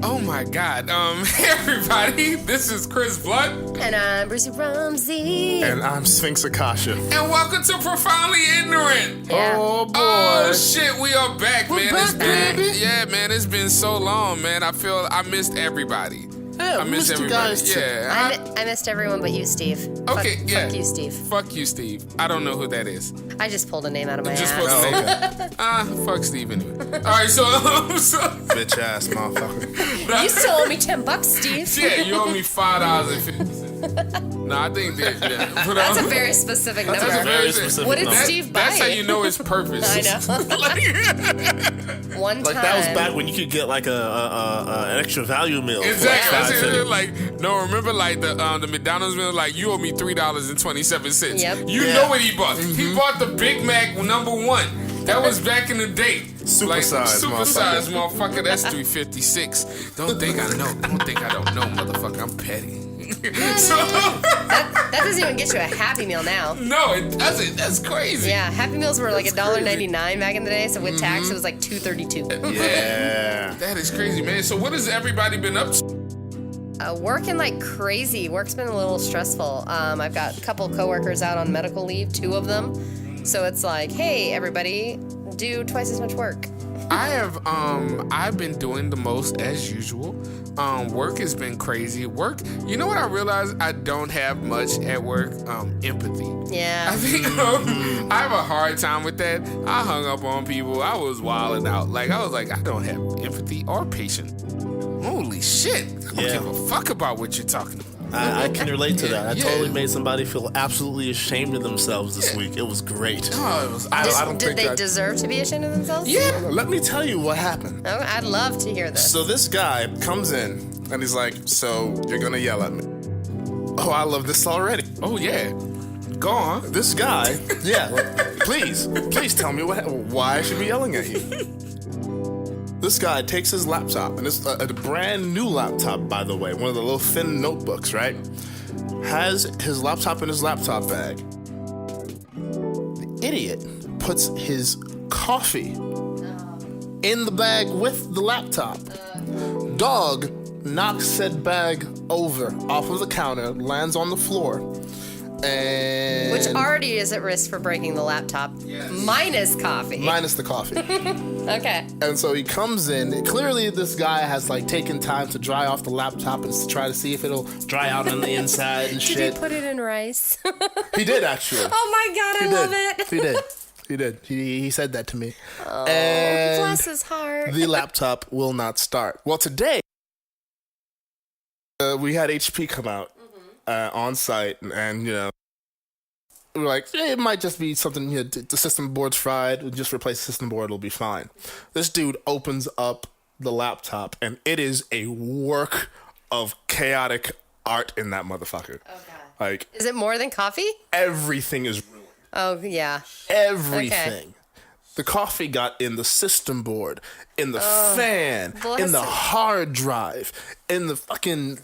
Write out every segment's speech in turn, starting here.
Oh my God. Hey everybody, this is Chris Blunt. And I'm Brucey Rumsey. And I'm Sphinx Akasha. And welcome to Profoundly Ignorant. Yeah. Oh boy. Oh shit, we are back, man. back, baby. Yeah, man, it's been so long, man. I feel I missed everybody. Yeah, I missed you everybody. guys too. Yeah. I missed everyone but you, Steve. Okay, yeah. Fuck you, Steve. Fuck you, Steve. I don't know who that is. I just pulled a name out of my Just ass. put the name. Fuck Steve anyway. All right, so Bitch ass motherfucker. You still owe me $10, Steve. yeah, you owe me $5.50. No, I think that. Yeah. But, That's a very specific number. That's a very specific What did number. Steve buy? That's how you know it's purpose. I know. One time. Like that was back when you could get like an extra value meal. Exactly. For That's like it. $5.50. Like, no, remember like the McDonald's meal, like you owe me $3.27. Yep. You know what he bought. He bought the Big Mac #1. That was back in the day. Supersized, Supersized, motherfucker. That's $3.56. Don't think I know. Don't think I don't know, motherfucker. I'm petty. So That doesn't even get you a Happy Meal now. no, that's crazy. Yeah, Happy Meals were like That's $1.99 back in the day, so with tax it was like $2.32. Yeah. That is crazy, man. So what has everybody been up to? Working like crazy. Work's been a little stressful. I've got a couple coworkers out on medical leave, 2 of them. So it's like, hey, everybody, do twice as much work. I've been doing the most as usual. Work has been crazy. Work, you know what I realized? I don't have much at work, empathy. Yeah. I think I have a hard time with that. I hung up on people. I was wilding out. Like, I was like, I don't have empathy or patience. Holy shit. I don't give a fuck about what you're talking about. I can relate to that. I Yeah. totally made somebody feel absolutely ashamed of themselves this week. It was great. Oh, it was I don't Did think they that- deserve to be ashamed of themselves? yeah. Let me tell you what happened. Oh, I'd love to hear this. So this guy comes in and he's like, so you're gonna yell at me. Oh, I love this already. Oh, yeah. Go on. This guy, please tell me why I should be yelling at you. This guy takes his laptop, and it's a brand new laptop, by the way, one of the little thin notebooks, right? Has his laptop in his laptop bag. The idiot puts his coffee in the bag with the laptop. Dog knocks said bag over off of the counter, lands on the floor, and Which already is at risk for breaking the laptop. Minus coffee. minus the coffee. Okay. And so he comes in. Clearly, this guy has like taken time to dry off the laptop and to try to see if it'll dry out on the inside and Did shit. he put it in rice? He did actually. Oh my god, I love it. He did. He did. He said that to me. And Bless his heart. the laptop will not start. Well, today we had HP come out on site, and you know. We were like, it might just be something, you know, the system board's fried. We'll just replace the system board, it'll be fine. This dude opens up the laptop, and it is a work of chaotic art in that motherfucker. Oh god. Like, Is it more than coffee? everything is ruined. Oh yeah. Everything. Okay. The coffee got in the system board, in the fan, bless in the it. hard drive, in the fucking, in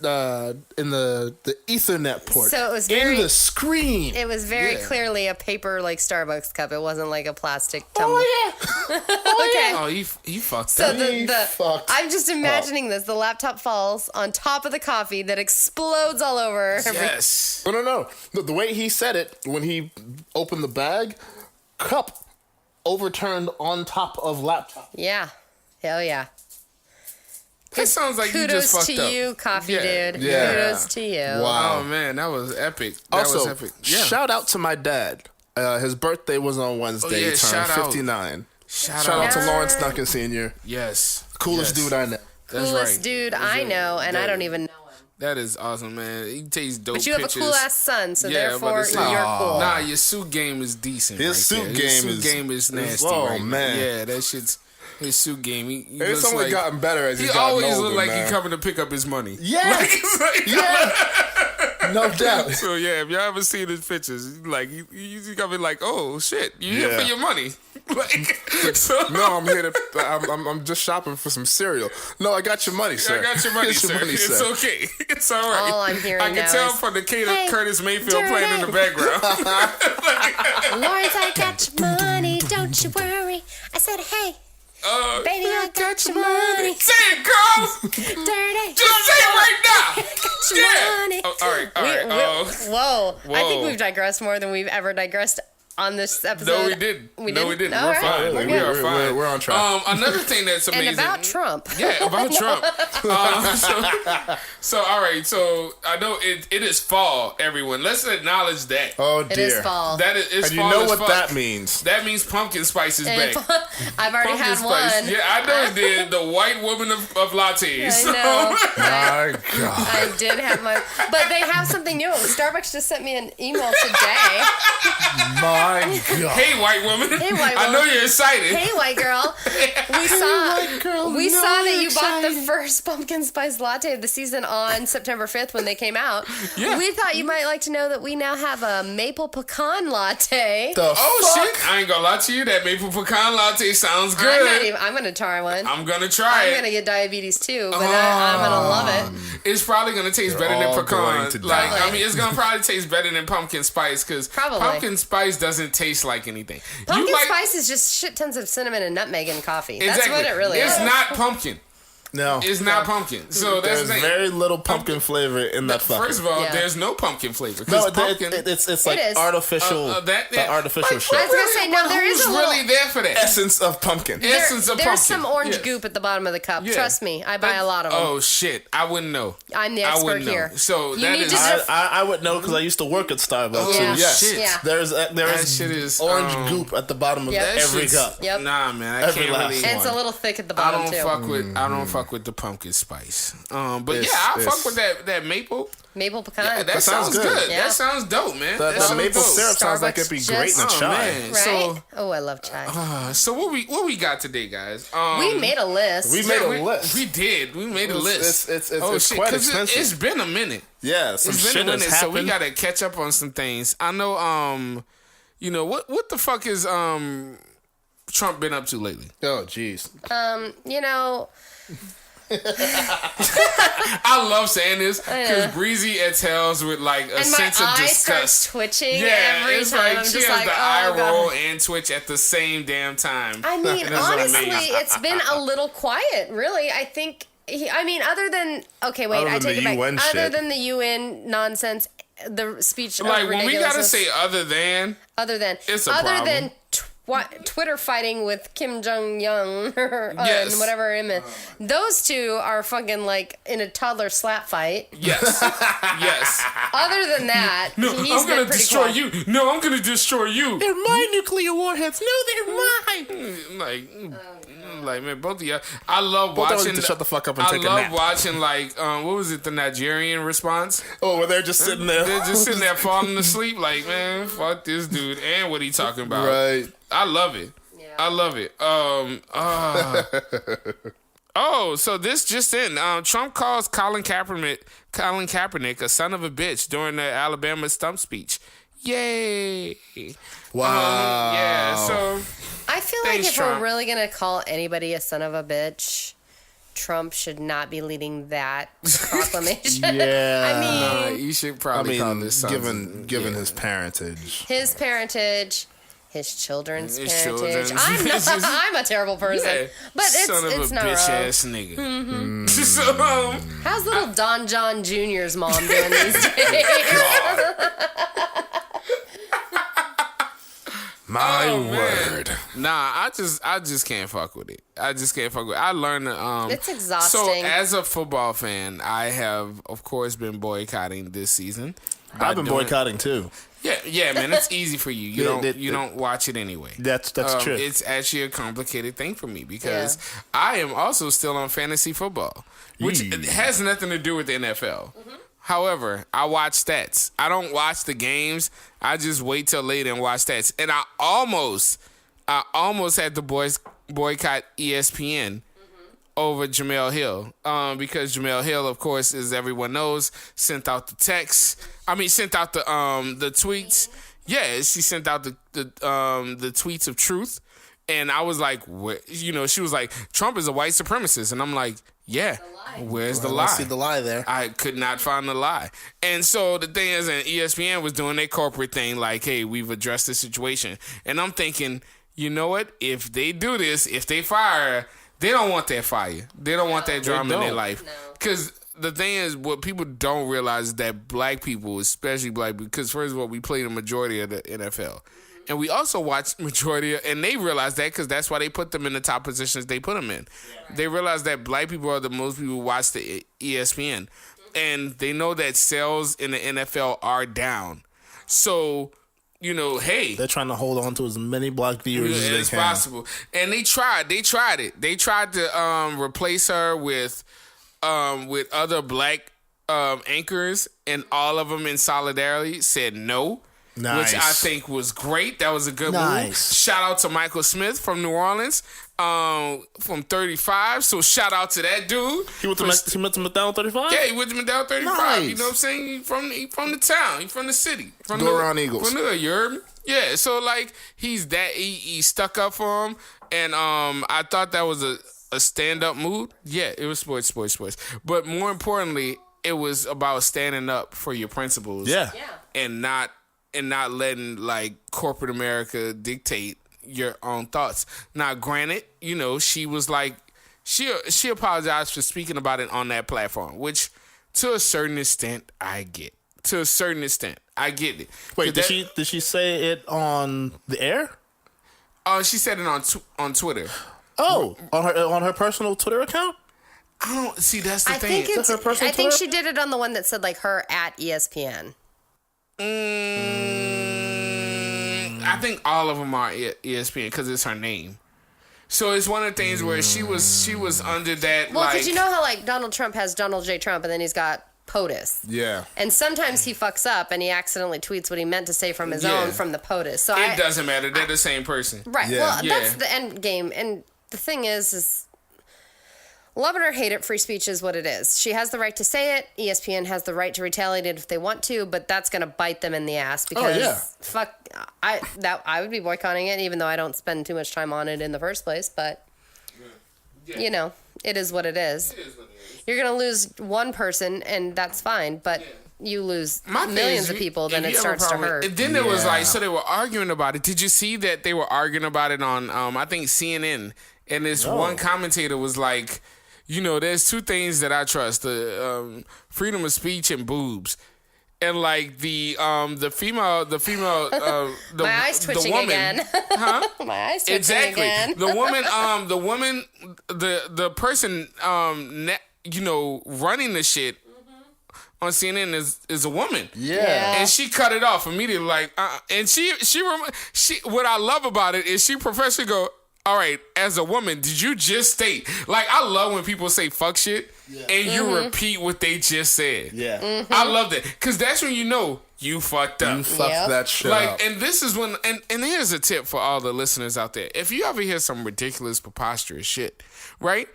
the Ethernet port, So it was in very- the screen. It was very Yeah. clearly a paper like Starbucks cup. It wasn't like a plastic tumbler. Oh, yeah. Okay. Oh, you fucked So up. He fucked I'm just imagining this. The laptop falls on top of the coffee that explodes all over. Yes. No. The way he said it, when he opened the bag, cup overturned on top of laptop. Yeah. Hell yeah. That sounds like you just Kudos fucked to up. you, coffee Yeah. dude. Yeah. Kudos to you. Wow. Oh man, that was epic. That Also, was epic. Yeah. shout out to my dad. His birthday was on Wednesday. Oh, yeah, He shout turned out. 59. Shout Shout out to out. Lawrence Duncan Sr. Yes. Coolest Yes. dude I know. That's Coolest right. dude I know, and I don't even know him. That is awesome, man. He takes dope But you have pictures. a cool ass son, so Yeah, therefore but it's like- you're cool. Nah, your suit game is decent. His right suit there. game His is- suit game is nasty. oh, right man. now. Yeah, that shit's his suit game. He It's looks only like, gotten better as he he's gotten always older, look like man. he coming to pick up his money. Yeah. Like, it's like- Yeah. No doubt. So yeah, if y'all ever seen his pictures, like you gotta be like, oh shit, you here Yeah. for your money. Like, so No, I'm here to. I'm just shopping for some cereal. No, I got your money, sir. I got your money, Here's sir. It's sir. okay. It's all right. All I'm hearing I can now tell is, from the "Hey, Curtis Mayfield dirty." playing in the background. Lawrence, I got your money, don't you worry. I said, hey, baby, I got your money. Say it, girl. much money. Oh, all right. Whoa. I think Whoa. we've digressed more than we've ever digressed on this episode. No, we didn't. We No, didn't? we didn't. All We're right. fine. We're We good. are fine. We're on track. Another thing that's amazing. And about Trump. Yeah, about Trump. So, all right. So, I know it is fall, everyone. Let's acknowledge that. Oh It dear. is fall. That is, it's And you fall know as what fuck. that means. That means pumpkin spice is And back. I've already Pumpkin had spice. one. Yeah, I know it did. The white woman of lattes. I So- know. My God. I did have my, but they have something new. Starbucks just sent me an email today. My God. Hey, white woman. Hey, white I know woman. you're excited. Hey, white girl. We saw girl, we no, saw that you're you bought the excited. first pumpkin spice latte of the season on September 5th when they came out. Yeah. We thought you might like to know that we now have a maple pecan latte. The Oh fuck? shit! I ain't gonna lie to you. That maple pecan latte sounds good. I'm gonna try one. I'm gonna try I'm it. gonna get diabetes too, but I'm gonna love it. It's probably gonna taste better all than pecan. going to Like, die. I mean, it's gonna probably taste better than pumpkin spice because Probably. pumpkin spice doesn't taste like anything. Pumpkin You might- spice is just shit tons of cinnamon and nutmeg in coffee. That's Exactly. what it really It's is. not pumpkin. No. It's not pumpkin. So that's There's the thing. very little pumpkin flavor in that fucker. First of all, Yeah. there's no pumpkin flavor. 'cause no, pumpkin it's like is. artificial, Like, artificial I shit. was gonna say, no, there is who's a little. really there for that? Essence of pumpkin. Essence of There's pumpkin. some orange Yeah. goop at the bottom of the cup. Yeah. Trust me, I buy a lot of them. Oh shit! I wouldn't know. I'm the I expert wouldn't know. here. So You that need is. to I would know because I used to work at Starbucks. Oh, so Yeah. yes, shit. Yeah. there's That shit is, orange goop at the bottom of Yep. That every shit's- cup. Yep. Nah, man, I Every can't last really. one. And it's a little thick at the I bottom don't too. fuck with. I don't fuck with the pumpkin spice. But It's- yeah, I it's- fuck with that maple. Maple pecan. Yeah, that sounds sounds good. good. Yeah. That sounds dope, man. The, That the sounds maple dope. syrup sounds like Starbucks it'd be great in a just- chai. man. Right? So, Oh, I love chai. so what we got today, guys? We made a list. We made a we, list. We did. We made a list. It's oh shit! quite 'Cause expensive. it's been a minute. Yeah, some It's shit been a has minute, so we happened. gotta catch up on some things. I know. You know what the fuck is Trump been up to lately? Oh, jeez. You know, I love saying this because Breezy exhales with like a and my sense of eye disgust. starts twitching Yeah, every it's time. like I'm she just has like, the oh, eye God. roll and twitch at the same damn time. I mean, That's honestly, amazing. it's been a little quiet, really. I think. Other than Other I than take the it back. UN Other shit. than the UN nonsense, the speech. Like of when we gotta ridiculousness, say other than, it's a other problem. than Twitter fighting with Kim Jong Un Yes. and whatever him. Those two are fucking like in a toddler slap fight. yes, yes. Other than that, No, he's I'm been gonna pretty destroy quiet. you. No, I'm gonna destroy you. They're my nuclear warheads. No, they're mine. Like man, both of y'all. I love Both of us watching. need to shut the fuck up and I take a love nap. watching like what was it? The Nigerian response. Oh, where they're just sitting there. They're just sitting there falling asleep. Like man, fuck this dude and what he talking about. Right. I love it. I love it. Oh, so this just in. Trump calls Colin Kaepernick a son of a bitch during the Alabama stump speech. Yay. Wow. Yeah, so I feel Thanks, like if Trump. we're really gonna call anybody a son of a bitch, Trump should not be leading that proclamation. Yeah. I mean, you should I probably call mean, this son given his parentage. his parentage, his children's His parentage. children's- I'm It's not. just- I'm a terrible person, Yeah, but son of it's a not bitch wrong. ass nigga. Mm-hmm. So How's little Don John Jr.'s mom doing these days? My Oh, man. word. nah, I just can't fuck with it. I just can't fuck with it. I learned It's So exhausting. as a football fan, I have of course been boycotting this season. by I've been doing- boycotting too. Yeah, man, it's easy for you. You Yeah, don't watch it anyway. That's true. It's actually a complicated thing for me because I am also still on fantasy football, which has nothing to do with the NFL. However, I watch stats. I don't watch the games. I just wait till later and watch stats. And I almost had to boycott ESPN over Jamel Hill, because Jamel Hill, of course, as everyone knows, sent out the tweets. Yeah, she sent out the tweets of truth, and I was like, she was like, Trump is a white supremacist, and I'm like, yeah, where's the lie? I see the lie there. I could not find the lie. And so the thing is, and ESPN was doing their corporate thing, like, hey, we've addressed the situation, and I'm thinking, you know what? If they do this, if they fire her, they don't want that fire. They don't want that drama in their don't. life. Because the thing is, what people don't realize is that black people, especially black people, because first of all, we play the majority of the NFL. And we also watch majority of, and they realize that because that's why they put them in the top positions they put them in. They realize that black people are the most people who watch the ESPN. And they know that sales in the NFL are down. So, you know, hey. They're trying to hold on to as many black viewers as they can. Possible. And they tried it. They tried to replace her with other black anchors, and all of them in solidarity said no. Nice. Which I think was great. That was a good Nice. move. Shout out to Michael Smith from New Orleans, from 35. So shout out to that dude. He went to McDowell 35? Yeah, he went to McDowell 35. Nice. You know what I'm saying? He from the town. He from the city. From Go around Eagles. From the you heard me? Yeah. So like he stuck up for him, and I thought that was a stand up move. Yeah, it was sports. But more importantly, it was about standing up for your principles. Yeah. And not letting like corporate America dictate your own thoughts. Now, granted, you know, she was like, she apologized for speaking about it on that platform, which to a certain extent I get. To a certain extent, I get it. Wait, did she say it on the air? She said it on Twitter. Oh, on her personal Twitter account? I don't see. That's the I thing. think her personal I think Twitter? she did it on the one that said like her at ESPN. I think all of them are ESPN because it's her name. So it's one of the things where she was under that. Well, like, because you know how like Donald Trump has Donald J. Trump, and then he's got POTUS. Yeah. And sometimes he fucks up and he accidentally tweets what he meant to say from his Yeah. own from the POTUS. So it doesn't matter. They're the same person. Right. Yeah. Well, Yeah. that's the end game. And the thing is love it or hate it, free speech is what it is. She has the right to say it. ESPN has the right to retaliate it if they want to, but that's going to bite them in the ass because fuck, I would be boycotting it even though I don't spend too much time on it in the first place. But you know, it is what it is. You're going to lose one person and that's fine, but you lose millions of people, then it starts to hurt. Then it was like, so they were arguing about it. Did you see that they were arguing about it on, I think CNN, and this one commentator was like, you know, there's two things that I trust: the freedom of speech and boobs. And like the female, the my eyes twitching woman, again. huh? My eyes twitching Exactly. again. The woman, the person, you know, running the shit on CNN is a woman. Yeah. And she cut it off immediately, like, and she. What I love about it is she professionally go, all right, as a woman, did you just state? Like, I love when people say fuck shit and you repeat what they just said. Yeah. I love that because that's when you know you fucked up. You fucked that shit Like, up. and this is when, and here's a tip for all the listeners out there. If you ever hear some ridiculous, preposterous shit, right?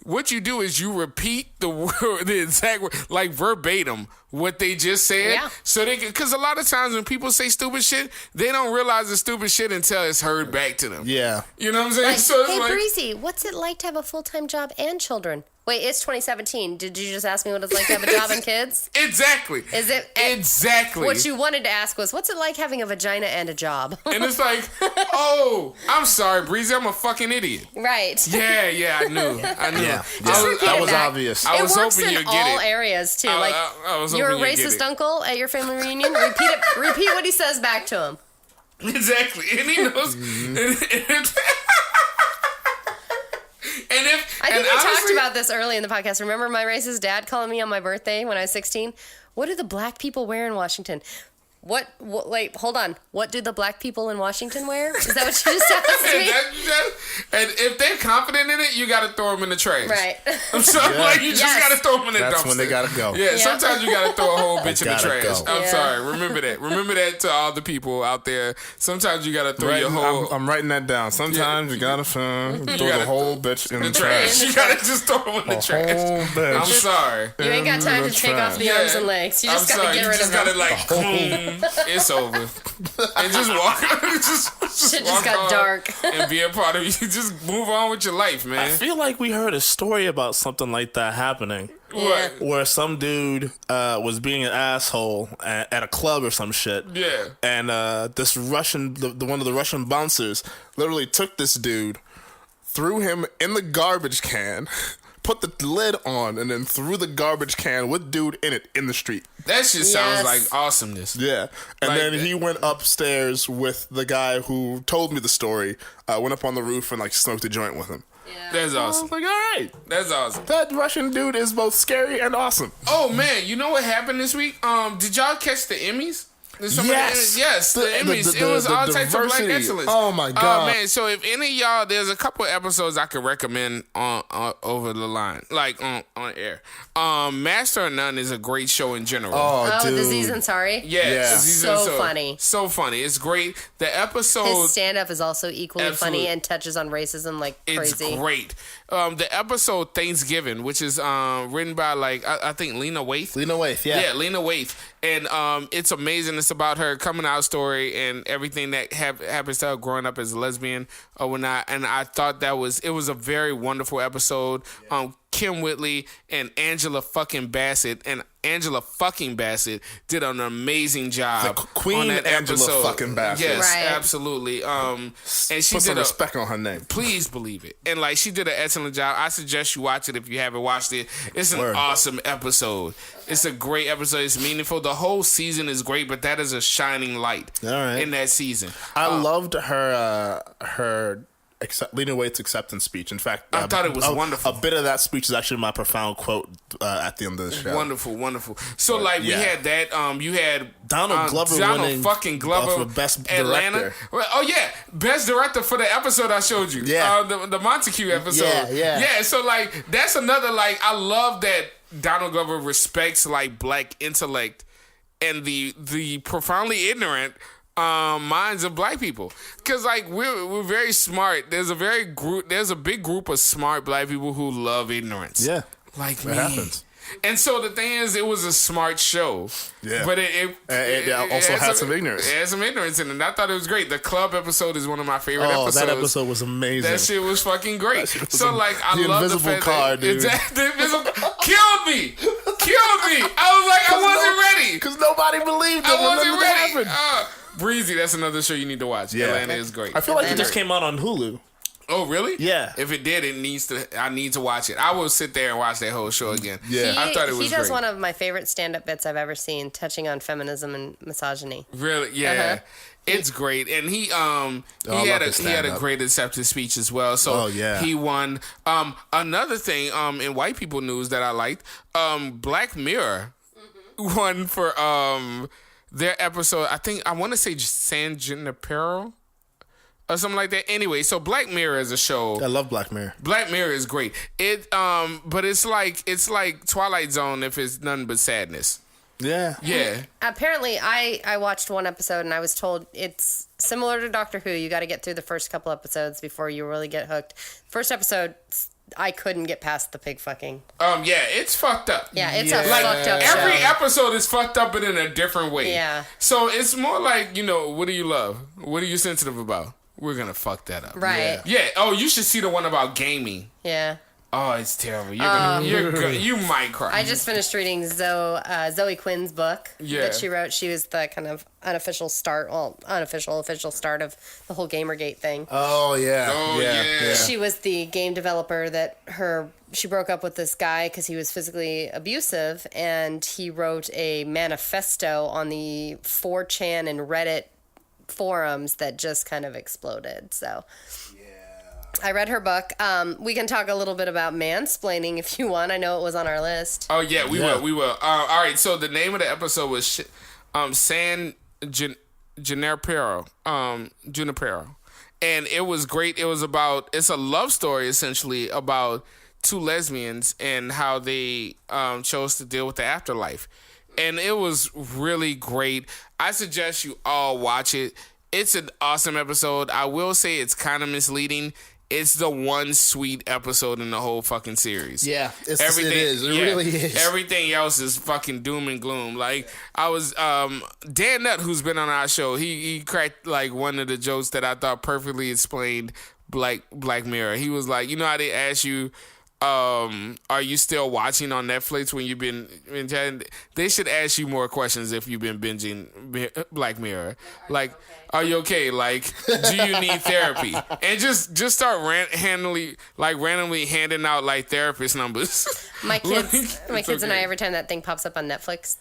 What you do is you repeat the word, the exact word, like verbatim, what they just said. Yeah. So they can, because a lot of times when people say stupid shit, they don't realize the stupid shit until it's heard back to them. Yeah. You know what I'm saying? Like, So it's hey, like, Breezy, what's it like to have a full-time job and children? Wait, it's 2017. Did you just ask me what it's like to have a job and kids? exactly. Is it Exactly. What you wanted to ask was, what's it like having a vagina and a job? And it's like, oh, I'm sorry, Breezy, I'm a fucking idiot. Right. Yeah, I knew. Yeah. I was That was obvious. I It was works hoping in you'd get all it. areas too. I- Like I was your hoping you'd get racist it. uncle at your family reunion. Repeat what he says back to him. Exactly. And he knows. And if I think and we talked honestly- about this early in the podcast. Remember my racist dad calling me on my birthday when I was 16? What do the black people wear in Washington? What wait, hold on. What do the black people in Washington wear? Is that what you just asked me? And if they're confident in it, you got to throw them in the trash. Right. I'm sorry, like you just Yes. got to throw them in the dumpster. That's when they gotta go. Yeah, sometimes you got to throw a whole bitch in the gotta trash. go. I'm Yeah. sorry. Remember that. Remember that to all the people out there. Sometimes you got to throw your whole I'm writing that down. Sometimes you gotta throw gotta- the whole bitch in the trash. trash. You got to just throw them in the The trash. whole bitch. I'm sorry. You ain't got time to take off the arms and legs. You just I'm gotta sorry. get You rid just of them. gotta like, boom, it's over. And just walk. just Shit walk just got on dark. and be a part of it. You just move on with your life, I man. feel like we heard a story about something like that happening. What? Where some dude was being an asshole at a club or some shit. Yeah. And this Russian, one of the Russian bouncers, literally took this dude, threw him in the garbage can, put the lid on, and then threw the garbage can with dude in it in the street. That shit sounds like awesomeness. Yeah. And Like then that. he went upstairs with the guy who told me the story, went up on the roof and like smoked a joint with him. Yeah. That's I awesome. was like, all right. That's awesome. That Russian dude is both scary and awesome. Oh man, you know what happened this week? Did y'all catch the Emmys? Yes, the Emmys. It was all types of black diversity. excellence. Oh my god, man! So if any of y'all, there's a couple episodes I could recommend on over the line, like on air. Master of None is a great show in general. Oh, dude. the Aziz Ansari. Yeah. So funny. So funny. It's great. The episode. His stand-up is also equally Absolutely. funny and touches on racism like It's crazy. great. The episode Thanksgiving, which is written by I think Lena Waithe. Lena Waithe, yeah. Lena Waithe, and it's amazing. It's about her coming out story and everything that happens to her growing up as a lesbian or whatnot. And I thought it was a very wonderful episode. Kim Whitley and Angela fucking Bassett did an amazing job. The Queen on that Angela episode. fucking Bassett. Yes, Right. absolutely. And she Put some did respect on her name. Please believe it. And like she did an excellent job. I suggest you watch it if you haven't watched it. It's an Word. awesome episode. It's a great episode. It's meaningful. The whole season is great, but that is a shining light All right. in that season. I loved her Lena Waithe's acceptance speech. In fact, I thought it was wonderful. A bit of that speech is actually my profound quote at the end of the show. Wonderful. So like we yeah. had that. You had Donald Glover Donald winning fucking Glover for Best Atlanta. Director. Oh yeah, Best Director for the episode I showed you. Yeah. The Montague episode. Yeah. So like that's another like I love that Donald Glover respects like black intellect and the profoundly ignorant minds of black people, because like we're very smart. There's a big group of smart black people who love ignorance. Yeah, like that me. happens. And so the thing is, it was a smart show. Yeah. But it also had some ignorance. It had some ignorance in it. And I thought it was great. The club episode is one of my favorite episodes. That episode was amazing. That shit was fucking great. Shit was So like I the love the invisible fact car, that dude. The invisible killed me. I was like, I wasn't ready. Because nobody believed it. I wasn't ready. Happened. Breezy, that's another show you need to watch. Yeah. Atlanta is great. I feel like it just came out on Hulu. Oh, really? Yeah. If it did, I need to watch it. I will sit there and watch that whole show again. Yeah. I thought it was He does great. one of my favorite stand-up bits I've ever seen, touching on feminism and misogyny. Really? Yeah. Uh-huh. It's great. And he I had love his he had a stand-up. great acceptance speech as well. So Oh, yeah. he won. Another thing in white people news that I liked, Black Mirror won for their episode. I want to say San Junipero or something like that. Anyway, so Black Mirror is a show. I love Black Mirror. Black Mirror is great. But it's like Twilight Zone if it's nothing but sadness. Yeah. Yeah. Apparently, I watched one episode and I was told it's similar to Doctor Who. You got to get through the first couple episodes before you really get hooked. First episode, I couldn't get past the pig fucking. Yeah, it's fucked up. Yeah, it's Yeah. a Like, fucked up Every show. episode is fucked up, but in a different way. Yeah. So it's more like, what do you love? What are you sensitive about? We're gonna fuck that up. Right. Yeah. Oh, you should see the one about gaming. Yeah. Oh, it's terrible. You might cry. I just finished reading Zoe Quinn's book Yeah. that she wrote. She was the kind of official start of the whole Gamergate thing. Oh, yeah. Oh, yeah. She was the game developer that she broke up with this guy because he was physically abusive, and he wrote a manifesto on the 4chan and Reddit forums that just kind of exploded. So I read her book. We can talk a little bit about mansplaining if you want. I know it was on our list. Oh yeah, we Yeah. will. All right. So the name of the episode was San Junipero, and it was great. It's a love story essentially about two lesbians and how they chose to deal with the afterlife, and it was really great. I suggest you all watch it. It's an awesome episode. I will say it's kind of misleading. It's the one sweet episode in the whole fucking series. Yeah, it is. It really is. Everything else is fucking doom and gloom. Like I was Dan Nutt, who's been on our show, he cracked like one of the jokes that I thought perfectly explained Black Mirror. He was like, how they ask you are you still watching on Netflix when you've been chatting? They should ask you more questions if you've been binging Black Mirror. Like, are you okay? Like, do you need therapy? And just start randomly handing out like therapist numbers. My kids, okay. and I, every time that thing pops up on Netflix,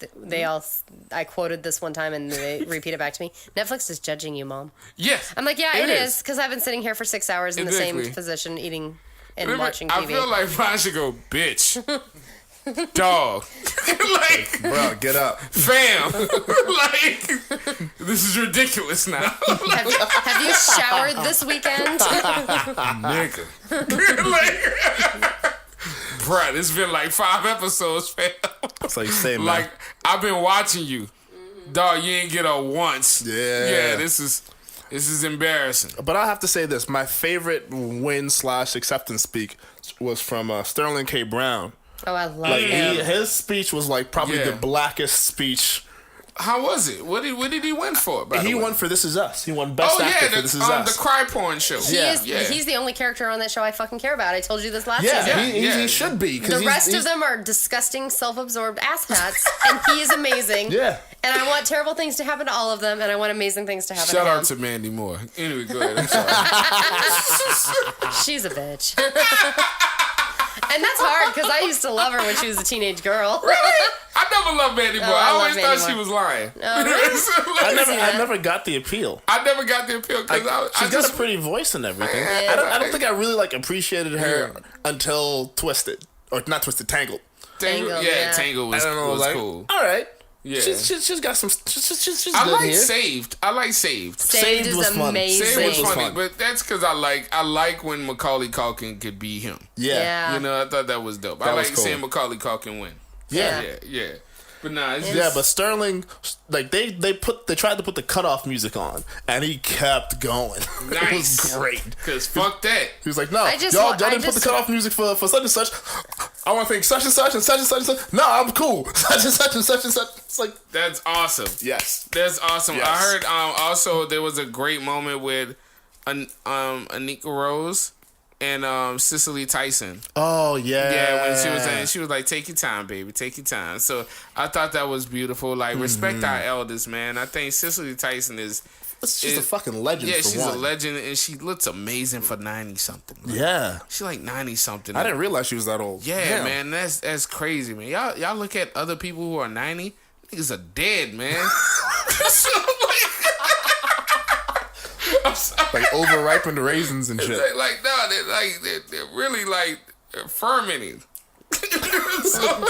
I quoted this one time and they repeat it back to me. Netflix is judging you, Mom. Yes. I'm like, yeah, it is, because I've been sitting here for 6 hours in the same position, eating and watching TV. I feel like Ron should go, bitch, dog, like, bro, get up, fam, like, this is ridiculous now. Have you showered this weekend? Nigga, like, bruh, it's been like 5 episodes, fam. That's like you say, man. Like, I've been watching you, dog. You ain't get up once. Yeah. This is embarrassing. But I have to say this: my favorite win/acceptance speak was from Sterling K. Brown. Oh, I love him. His speech was like probably the blackest speech. How was it? What did he win for? He won for This Is Us. He won Best Actor for This Is Us. The cry porn show. He's the only character on that show I fucking care about. I told you this last season. He should be. The rest of them are disgusting, self-absorbed asshats, and he is amazing. Yeah. And I want terrible things to happen to all of them, and I want amazing things to happen Shout to him. out to Mandy Moore. Anyway, go ahead. I'm sorry. She's a bitch. And that's hard, because I used to love her when she was a teenage girl. Really? I never loved Mandy Moore. I always thought she was lying. I never got the appeal. I never got the appeal because she's got a pretty voice and everything. I don't think I really appreciated her until Twisted, or not Twisted, Tangled. Tangled was cool. All right. Yeah. She's got some. She's I good like here. Saved. I like Saved. Saved is amazing. Saved was funny, but that's because I like when Macaulay Culkin could be him. Yeah. You know, I thought that was dope. I like seeing Macaulay Culkin win. Yeah. But nah, it's but Sterling, like they tried to put the cutoff music on, and he kept going. Nice. It was great. Cause fuck that. He was like, "No, y'all didn't put the cutoff music for such and such. I want to think such and such and such and such and such. No, I'm cool. Such and such and such and such." It's like that's awesome. Yes, that's awesome. Yes. I heard also there was a great moment with Anika Rose and Cicely Tyson. Oh yeah. Yeah, when she was like, "Take your time, baby, take your time." So I thought that was beautiful. Like, respect our elders, man. I think Cicely Tyson she's a fucking legend. Yeah, for she's one. a legend, and she looks amazing for 90-something. Like, yeah, she's like 90-something. I didn't realize she was that old. Yeah, man, that's crazy, man. Y'all look at other people who are 90, niggas are dead, man. So, I'm sorry. Like overripened raisins and shit. They're really they're fermenting. So,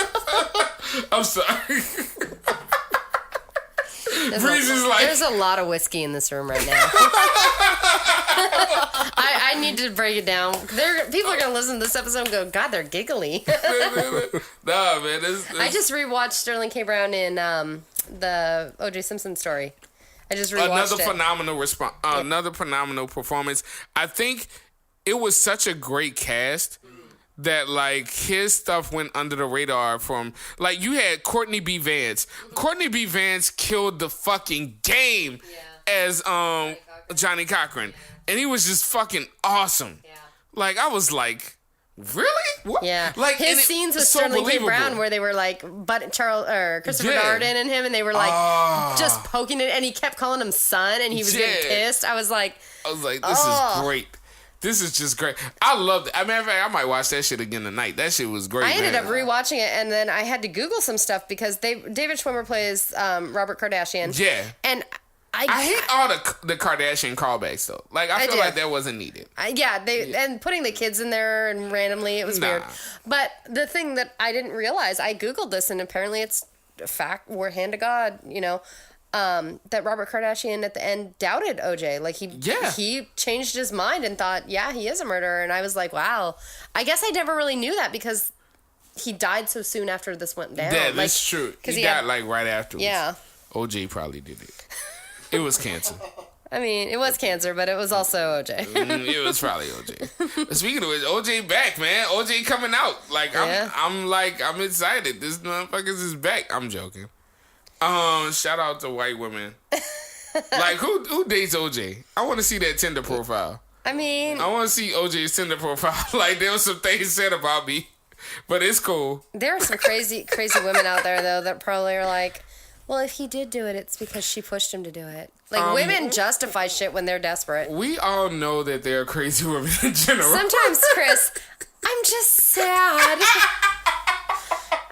I'm sorry. There's a lot of whiskey in this room right now. I need to break it down. People are gonna listen to this episode and go, "God, they're giggly." Nah, man. I just rewatched Sterling K. Brown in the O.J. Simpson story. I just rewatched another phenomenal performance. I think it was such a great cast that his stuff went under the radar from you had Courtney B. Vance. Courtney B. Vance killed the fucking game as Johnny Cochran. And he was just fucking awesome. Yeah. I was like, really? What? Yeah. His scenes with Sterling K. Brown where they were Christopher Darden and him, and they were just poking it, and he kept calling him son, and he was getting pissed. I was like, this is great. This is just great. I loved it. As a matter of fact, I might watch that shit again tonight. That shit was great. I ended up rewatching it, and then I had to Google some stuff because David Schwimmer plays Robert Kardashian. Yeah. And I hate all the Kardashian callbacks though. I feel like that wasn't needed. And putting the kids in there and randomly, it was weird. But the thing that I didn't realize, I Googled this, and apparently it's a fact. We're hand to God, that Robert Kardashian at the end doubted OJ. He changed his mind and thought, he is a murderer. And I was like, wow. I guess I never really knew that because he died so soon after this went down. Yeah, that's true. He died right afterwards. Yeah. OJ probably did it. It was cancer. I mean, it was cancer, but it was also OJ. It was probably OJ. Speaking of which, OJ back, man. OJ coming out. I'm excited. This motherfuckers is back. I'm joking. Shout out to white women. Who dates OJ? I want to see that Tinder profile. I mean, I want to see OJ's Tinder profile. Like, there was some things said about me, but it's cool. there are some crazy women out there though that probably are like, well, if he did do it, it's because she pushed him to do it. Like, women justify shit when they're desperate. We all know that there are crazy women in general. Sometimes, Chris, I'm just sad.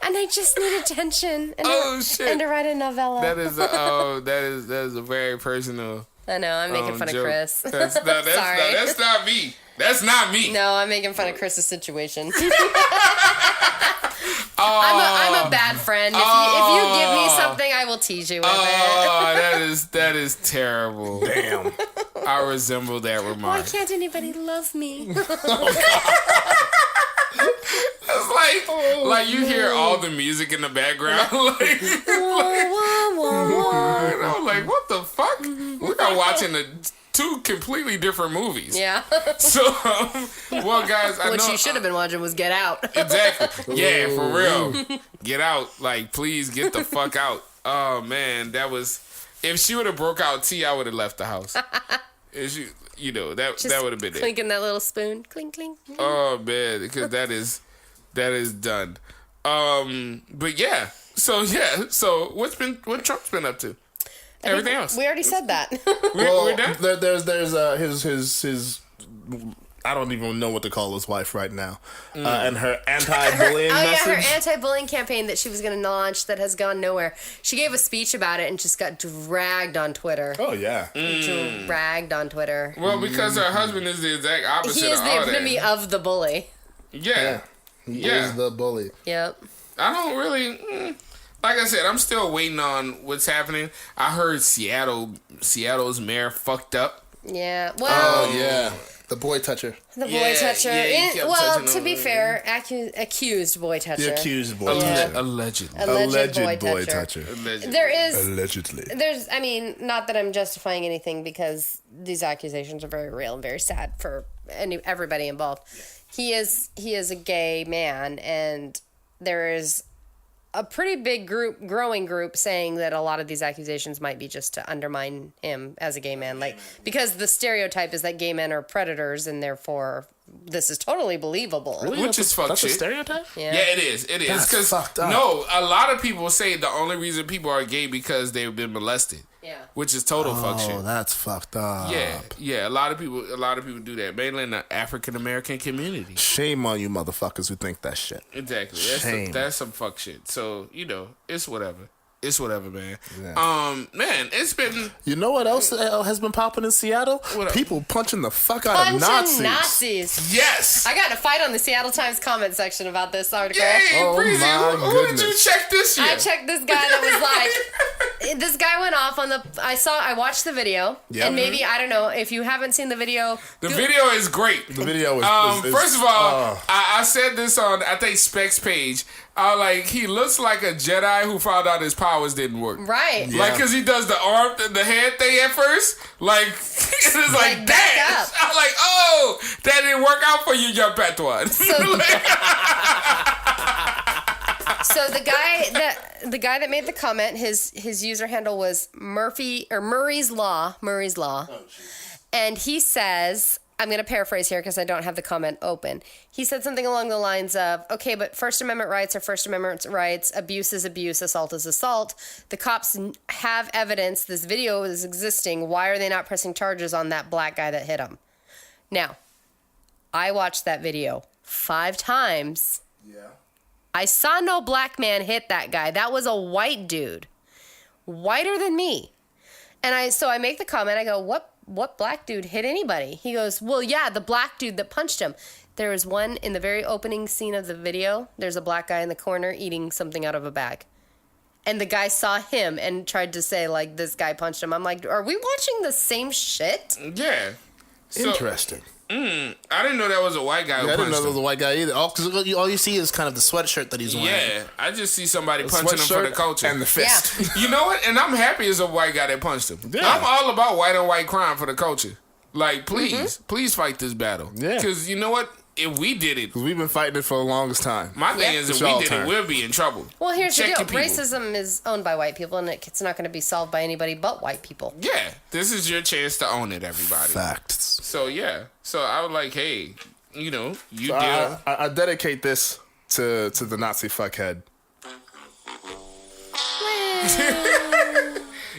And I just need attention. And shit! And to write a novella. That is a very personal. I know, I'm making fun joke. of Chris. That's Sorry. that's not me. That's not me. No, I'm making fun of Chris's situation. I'm a bad friend. If you give me something, I will tease you with it. That is terrible. Damn. I resemble that Why remark. can't anybody love me? It's like you hear all the music in the background. Like, and I'm like, what the fuck? We are watching two completely different movies. Yeah. So, well, guys, I know What you should have been watching was Get Out. exactly. Yeah, for real. Get out. Like, please get the fuck out. Oh man, that was. If she would have broke out tea, I would have left the house. If she, that would have been it. Clinking that little spoon. Clink, clink. Oh man, because that is done. But yeah. So what Trump's been up to? Everything else. We already said that. We're done. There's his I don't even know what to call his wife right now, and her anti-bullying message. Her anti-bullying campaign that she was going to launch that has gone nowhere. She gave a speech about it and just got dragged on Twitter. Oh yeah, Dragged on Twitter. Well, because her husband is the exact opposite. He is of the all epitome that. of the bully. Yeah. he is the bully. Yep. I don't really. Like I said, I'm still waiting on what's happening. I heard Seattle's mayor fucked up. Yeah. Well. Oh yeah, the boy toucher. The boy toucher. he kept touching To be on- fair, accused boy toucher. The accused boy Yeah. toucher. Allegedly. Alleged boy boy toucher. toucher. There is. Allegedly. There's. I mean, not that I'm justifying anything because these accusations are very real and very sad for everybody involved. He is a gay man, and there is a pretty big growing group saying that a lot of these accusations might be just to undermine him as a gay man, like because the stereotype is that gay men are predators and therefore this is totally believable. Really? Which is fuck That's shit. a stereotype. Yeah. Yeah, it is. It is. That's 'Cause fucked up. no, a lot of people say the only reason people are gay because they've been molested. Yeah. Which is total fuck Oh, shit. that's fucked up. Yeah. A lot of people do that, mainly in the African American community. Shame on you, motherfuckers who think that shit. Exactly. Shame. That's some fuck shit. So it's whatever. It's whatever, man. Yeah. Man, it's been. You know what else has been popping in Seattle? What up? People punching the fuck out of Punching Nazis. Yes. I got in a fight on the Seattle Times comment section about this article. Yay, Oh Breezy. my Who did you goodness. check this year? I checked this guy that was like, this guy went off on I watched the video, Yep. and maybe, I don't know, if you haven't seen the video. The video is great. The video is. First of all, I said this on, I think, Specs page. He looks like a Jedi who found out his powers didn't work. Right. Yeah. Like, because he does the arm, the head thing at first. Like, it's like, Like, back damn. up. I'm like, oh, that didn't work out for you, young Padawan. So the guy that made the comment, his user handle was Murray's Law, and he says, I'm going to paraphrase here because I don't have the comment open. He said something along the lines of, okay, but First Amendment rights are First Amendment rights. Abuse is abuse. Assault is assault. The cops have evidence. This video is existing. Why are they not pressing charges on that black guy that hit him? Now, I watched that video 5 times. Yeah. I saw no black man hit that guy. That was a white dude. Whiter than me. And I make the comment, I go, what black dude hit anybody? He goes, well, yeah, the black dude that punched him. There was one in the very opening scene of the video. There's a black guy in the corner eating something out of a bag. And the guy saw him and tried to say, like, this guy punched him. I'm like, are we watching the same shit? Yeah. So, Interesting. I didn't know that was a white guy who I didn't know punched there was a him. white guy either. All you see is kind of the sweatshirt that he's wearing. Yeah, I just see somebody punching him for the Sweatshirt culture. and the fist. You know what? And I'm happy as a white guy that punched him. Yeah. I'm all about white on white crime for the culture. Like, please fight this battle. Yeah. Because you know what? if we did it, Because we've been fighting it for the longest time. my thing Yeah. is It's if we y'all did turn. it, we'll be in trouble. Well, here's Check the your deal. people. Racism is owned by white people, and it's not going to be solved by anybody but white people. Yeah, this is your chance to own it, everybody. Facts. So yeah, so I was like, hey, you know, you So deal. I dedicate this to the Nazi fuckhead.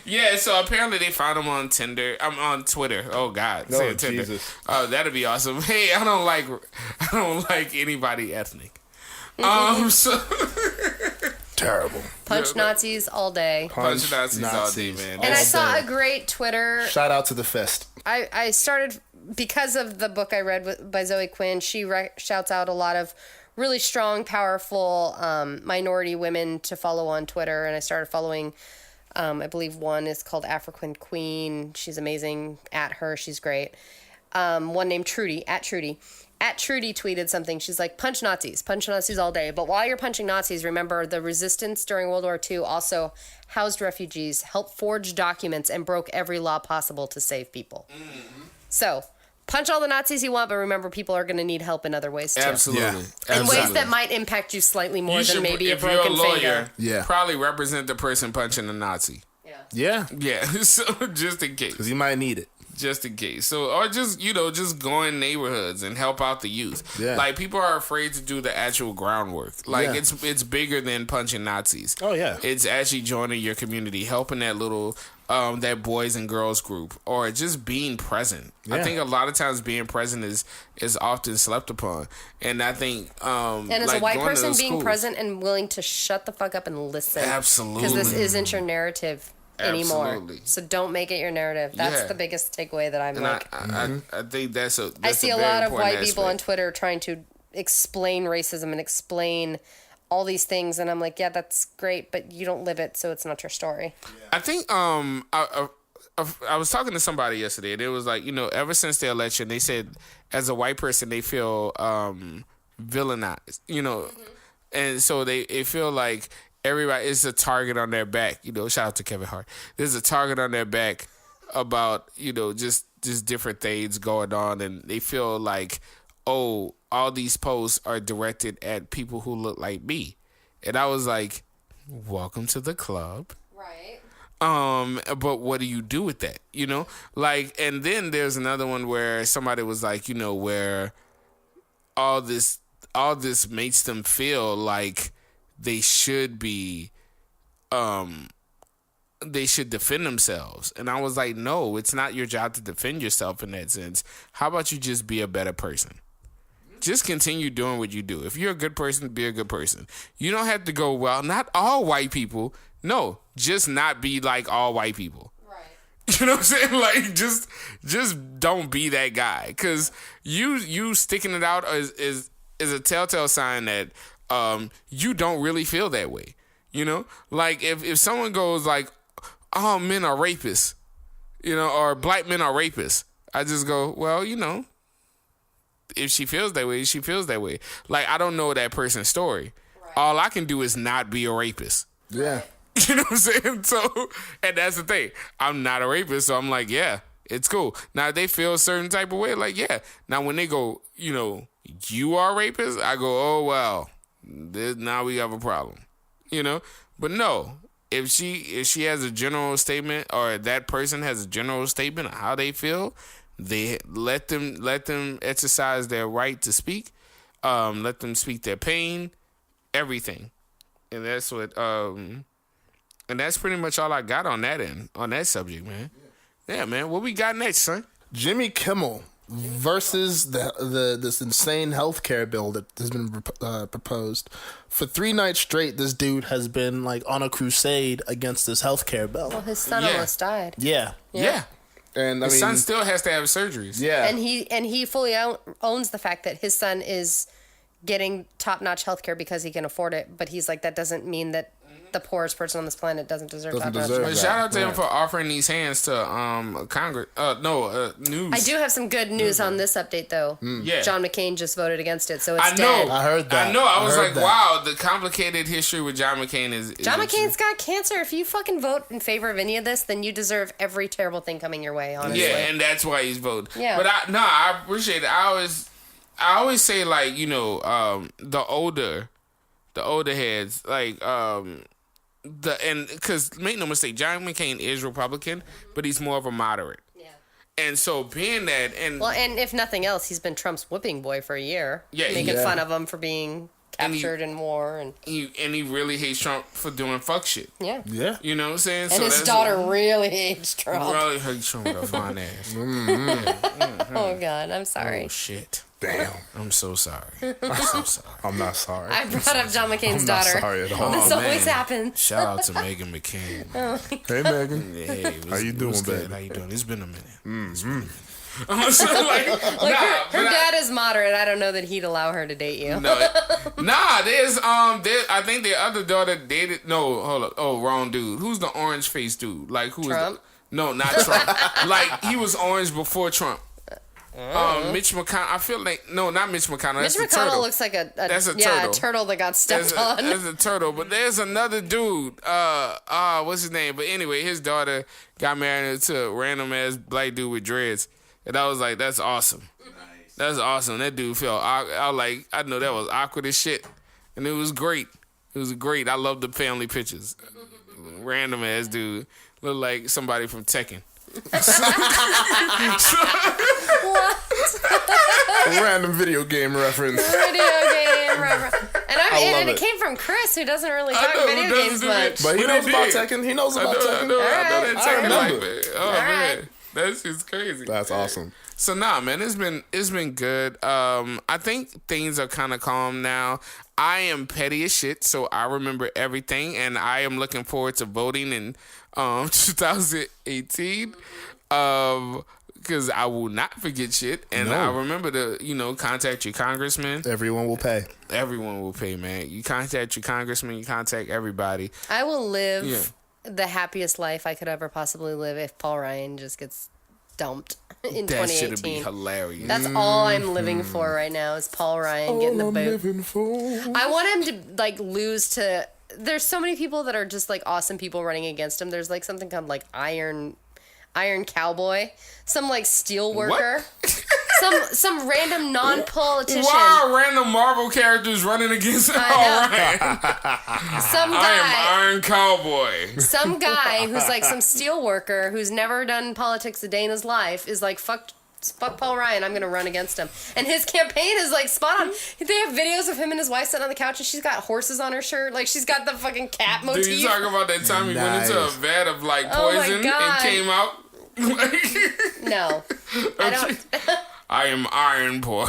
Yeah, so apparently they found him on Tinder. I'm on Twitter. Oh God, Oh, saying Tinder. Jesus. Oh, that'd be awesome. Hey, I don't like anybody ethnic. So Terrible. Punch Nazis all day. bunch of Nazis all day, Nazis. man. And I all saw day. a great Twitter. Shout out to the fist. I started because of the book I read by Zoe Quinn. She shouts out a lot of really strong, powerful minority women to follow on Twitter, and I started following. I believe one is called African Queen. She's amazing. At her, she's great. One named Trudy. At Trudy tweeted something. She's like, punch Nazis all day. But while you're punching Nazis, remember the resistance during World War II also housed refugees, helped forge documents, and broke every law possible to save people. Mm-hmm. So punch all the Nazis you want, but remember people are going to need help in other ways too. Absolutely. Yeah. In ways that might impact you slightly more You than should, maybe a if you're broken a lawyer, finger. Yeah. probably represent the person punching a Nazi. Yeah. Yeah, so just in case. Because you might need it. Just in case. So, or just, just go in neighborhoods and help out the youth. Yeah. Like, people are afraid to do the actual groundwork. Like, Yeah. it's bigger than punching Nazis. Oh, yeah. It's actually joining your community, helping that little, that boys and girls group, or just being present. I Yeah. think a lot of times being present is often slept upon. And I think, And as like a white going to person, those being schools- present and willing to shut the fuck up and listen. Absolutely. Because this isn't your narrative anymore. Absolutely. So don't make it your narrative. That's Yeah. the biggest takeaway that I'm And like. I think that's a. I That's see a very lot of important white people on aspect. Twitter trying to explain racism and explain all these things, and I'm like, yeah, that's great, but you don't live it, so it's not your story. I think I was talking to somebody yesterday, and it was like, ever since the election, they said as a white person they feel villainized, and so they feel like everybody is a target on their back. Shout out to Kevin Hart. There's a target on their back about just different things going on, and they feel like, oh, all these posts are directed at people who look like me, and I was like, welcome to the club. Right. But what do you do with that? Like, and then there's another one where somebody was like, where all this makes them feel like they should be, they should defend themselves. And I was like, no, it's not your job to defend yourself in that sense. How about you just be a better person? Just continue doing what you do. If you're a good person, be a good person. You don't have to go, well, not all white people. No, just not be like all white people. Right. You know what I'm saying? Like, just don't be that guy. Because you sticking it out is a telltale sign that you don't really feel that way. Like, if someone goes like, all men are rapists, or black men are rapists, I just go, well, if she feels that way, she feels that way. Like, I don't know that person's story. Right. All I can do is not be a rapist. Yeah. You know what I'm saying? So, and that's the thing. I'm not a rapist, so I'm like, yeah, it's cool. Now, if they feel a certain type of way, like, yeah. Now, when they go, you are a rapist, I go, oh, well, now we have a problem. But no, if she has a general statement, or that person has a general statement of how they feel, they let them exercise their right to speak. Let them speak their pain, everything. And that's what and that's pretty much all I got on that subject, man. Yeah, man. What we got next, son? Jimmy Kimmel versus this insane healthcare bill that has been proposed. For 3 nights straight, this dude has been like on a crusade against this healthcare bill. Well, his son Yeah. almost died. Yeah. Yeah. And I His mean, son still has to have surgeries. yeah. And he fully owns the fact that his son is getting top-notch healthcare because he can afford it, but he's like, that doesn't mean that the poorest person on this planet doesn't deserve top-notch. deserve But that. shout out to him Right. for offering these hands to Congress. News. I do have some good news on this update, though. Yeah. John McCain just voted against it, so it's I know. dead. I heard that. I know. I was heard like, that. wow, the complicated history with John McCain is John McCain's got cancer. If you fucking vote in favor of any of this, then you deserve every terrible thing coming your way, honestly. Yeah, and that's why he's voting. Yeah. But I appreciate it. I always I always say like the older heads like because make no mistake, John McCain is Republican, but he's more of a moderate. Yeah. And so being that, and if nothing else, he's been Trump's whipping boy for a year. Yeah, making fun of him for being captured in war, and he really hates Trump for doing fuck shit. Yeah. You know what I'm saying? And his daughter really hates Trump. Really hates Trump with a fine ass. Oh God, I'm sorry. Oh shit. Damn. I'm so sorry. I'm so sorry. I'm not sorry. I brought up John McCain's I'm daughter. not sorry at all. This always happens. Shout out to Meghan McCain. Hey, Megan. Hey, How you doing, baby? baby? How you doing? It's been a minute. Her dad is moderate. I don't know that he'd allow her to date you. There's I think the other daughter dated. No, hold up. Oh, wrong dude. Who's the orange face dude? Like who Trump? No, not Trump. Like he was orange before Trump. Mitch McConnell. I feel like not Mitch McConnell. Mitch That's McConnell turtle. looks like a turtle. a turtle that got stepped on. There's a turtle, but there's another dude. What's his name? But anyway, his daughter got married to a random ass black dude with dreads, and I was like, that's awesome. Nice. That's awesome. That dude felt. I know that was awkward as shit, and it was great. It was great. I love the family pictures. Random ass dude looked like somebody from Tekken. Random video game reference. And it came from Chris, who doesn't really talk video games much. But he knows about Tekken. He knows about Tekken. I know that Tekken like that. Oh man, right. that's just crazy. That's awesome. So man, it's been good. I think things are kind of calm now. I am petty as shit, so I remember everything, and I am looking forward to voting in 2018. Because I will not forget shit, and I remember to contact your congressman. Everyone will pay. Everyone will pay, man. You contact your congressman. You contact everybody. I will live the happiest life I could ever possibly live if Paul Ryan just gets dumped in 2018. That should be hilarious. That's all I'm living for right now is Paul Ryan getting the boot. I want him to lose to. There's so many people that are just awesome people running against him. There's something called Iron Cowboy, some steel worker, some random non-politician. Why are random Marvel characters running against Paul Ryan? Some guy. I am Iron Cowboy. Some guy who's some steel worker who's never done politics a day in his life is fuck Paul Ryan, I'm going to run against him. And his campaign is spot on. They have videos of him and his wife sitting on the couch and she's got horses on her shirt. She's got the fucking cat motif. Did you talk about that time he went into a vat of poison and came out? No. I don't. I am Iron Boy.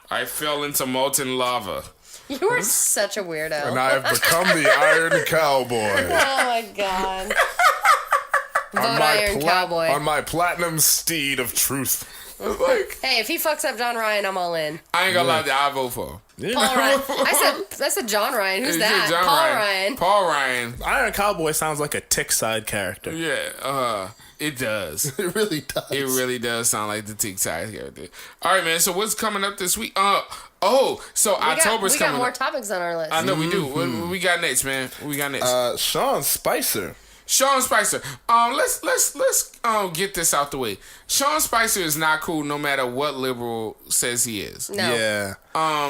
I fell into molten lava. You are such a weirdo. And I have become the Iron Cowboy. Oh my God. Vote Iron Cowboy. On my platinum steed of truth. Hey, if he fucks up John Ryan, I'm all in. I ain't gonna lie, I vote for him. Yeah. Paul Ryan. I said John Ryan. Who's that? Paul Ryan. Paul Ryan. Iron Cowboy sounds like a Tick Side character. Yeah, it does. It really does. It really does sound like the Tick Side character. All right, man. So what's coming up this week? October's coming up. We got more topics on our list. I know we do. What we got next, man? What we got next? Sean Spicer. Sean Spicer. Let's get this out the way. Sean Spicer is not cool no matter what liberal says he is. No. Yeah.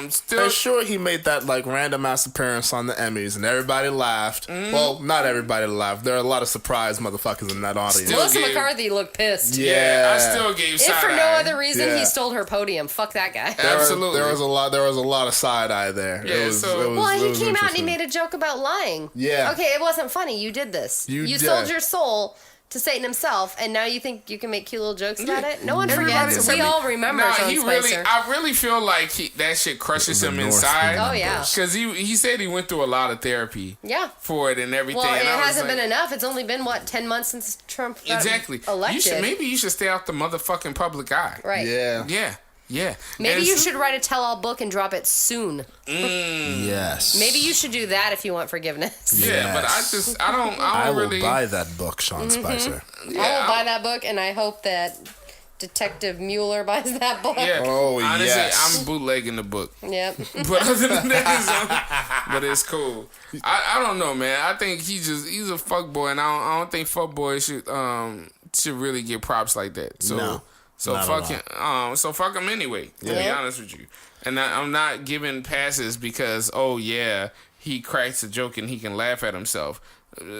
Still, I'm sure he made that random ass appearance on the Emmys and everybody laughed. Mm-hmm. Well, not everybody laughed. There are a lot of surprised motherfuckers in that audience. Melissa McCarthy looked pissed. Yeah. I still gave side eye. If for no other reason, he stole her podium. Fuck that guy. Absolutely. There was a lot of side eye there. Yeah, he came out and he made a joke about lying. Yeah. Okay, it wasn't funny. You did this. You sold your soul to Satan himself, and now you think you can make cute little jokes about it? No one forgets. We all remember Sean Spicer. I really feel like that shit crushes him inside. Oh, yeah. Because he said he went through a lot of therapy for it and everything. Well, and it hasn't been enough. It's only been, 10 months since Trump got elected? Maybe you should stay out the motherfucking public eye. Right. Yeah. Maybe you should write a tell-all book and drop it soon. Yes. Maybe you should do that if you want forgiveness. Yeah, but I will really buy that book, Sean Spicer. Yeah, I will buy that book, and I hope that Detective Mueller buys that book. Yeah. Oh, honestly, yes. I'm bootlegging the book. Yep. But other than that, but it's cool. I don't know, man. I think he's a fuckboy, and I don't think fuckboys should really get props like that. So. No. So fuck him anyway. To be honest with you, and I'm not giving passes because he cracks a joke and he can laugh at himself.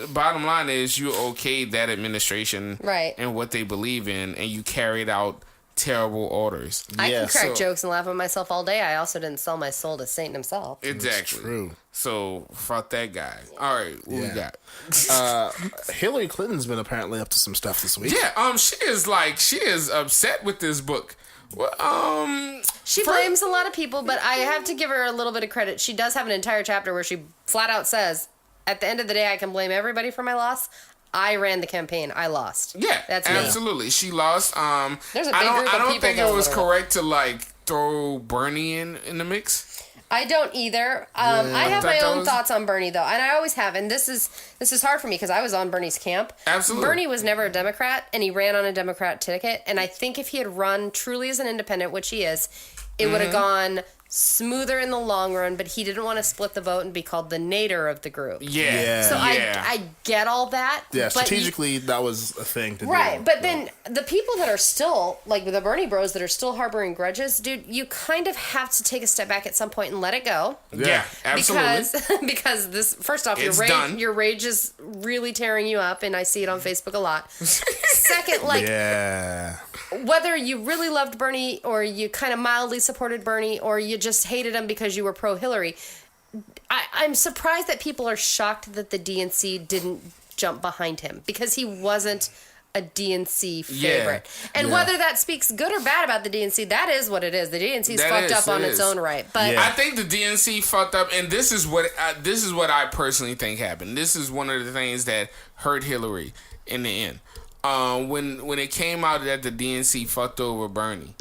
Bottom line is you okayed that administration and what they believe in, and you carried out terrible orders. I can crack jokes and laugh at myself all day. I also didn't sell my soul to Satan himself. Exactly. True. So fuck that guy. All right, what we got? Hillary Clinton's been apparently up to some stuff this week. Yeah. She is upset with this book. Well, she blames a lot of people, but I have to give her a little bit of credit. She does have an entire chapter where she flat out says, at the end of the day, I can blame everybody for my loss. I ran the campaign. I lost. Yeah, that's absolutely. Me. She lost. There's a big group of people. I don't think it was correct to throw Bernie in the mix. I don't either. I have my own thoughts on Bernie though, and I always have. And this is hard for me because I was on Bernie's camp. Absolutely. Bernie was never a Democrat, and he ran on a Democrat ticket. And I think if he had run truly as an independent, which he is, it would have gone smoother in the long run, but he didn't want to split the vote and be called the Nader of the group. So I get all that. Yeah, strategically that was a thing to do. Right, but then the people that are still, like the Bernie bros that are still harboring grudges, dude, you kind of have to take a step back at some point and let it go. Yeah, absolutely. Because this, first off, your rage is really tearing you up, and I see it on Facebook a lot. Second, whether you really loved Bernie or you kind of mildly supported Bernie or you just hated him because you were pro-Hillary, I'm surprised that people are shocked that the DNC didn't jump behind him because he wasn't a DNC favorite. And whether that speaks good or bad about the DNC, that is what it is. The DNC's fucked up on its own right. But I think the DNC fucked up, and this is what I personally think happened. This is one of the things that hurt Hillary in the end. When it came out that the DNC fucked over Bernie,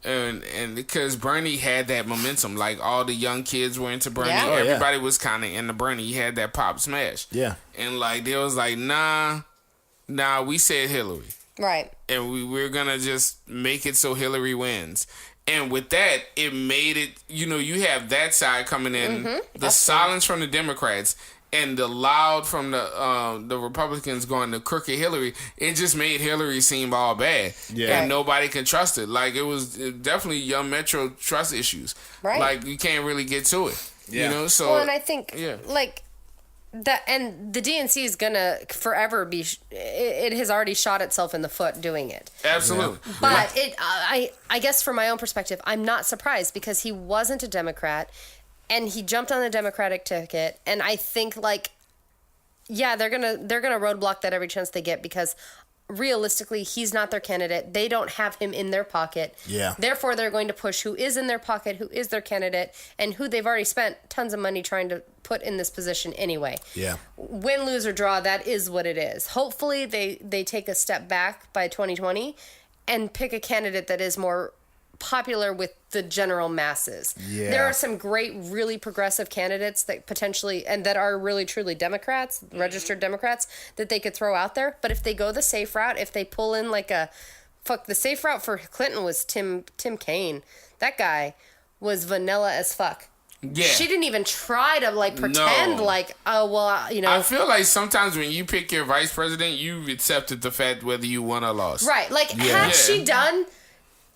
and because Bernie had that momentum, like all the young kids were into Bernie, everybody was kind of into Bernie. He had that pop smash, and they was like, nah, we said Hillary, right, and we're gonna just make it so Hillary wins. And with that, it made it, you have that side coming in, the silence from the Democrats. And the loud from the Republicans going to crooked Hillary, it just made Hillary seem all bad. Yeah. And nobody can trust it. It was definitely young Metro trust issues. Right. You can't really get to it. Yeah. So. Well, and I think, that, and the DNC is going to forever be, it has already shot itself in the foot doing it. Absolutely. Yeah. But I guess from my own perspective, I'm not surprised because he wasn't a Democrat. And he jumped on the Democratic ticket, and I think they're gonna roadblock that every chance they get because realistically, he's not their candidate. They don't have him in their pocket. Yeah. Therefore, they're going to push who is in their pocket, who is their candidate, and who they've already spent tons of money trying to put in this position anyway. Yeah. Win, lose, or draw, that is what it is. Hopefully, they take a step back by 2020 and pick a candidate that is more popular with the general masses. Yeah. There are some great, really progressive candidates that potentially, and that are really truly Democrats, registered Democrats, that they could throw out there. But if they go the safe route, if they pull in the safe route for Clinton was Tim Kaine. That guy was vanilla as fuck. Yeah. She didn't even try to pretend I feel like sometimes when you pick your vice president, you've accepted the fact whether you won or lost. Right. Had she done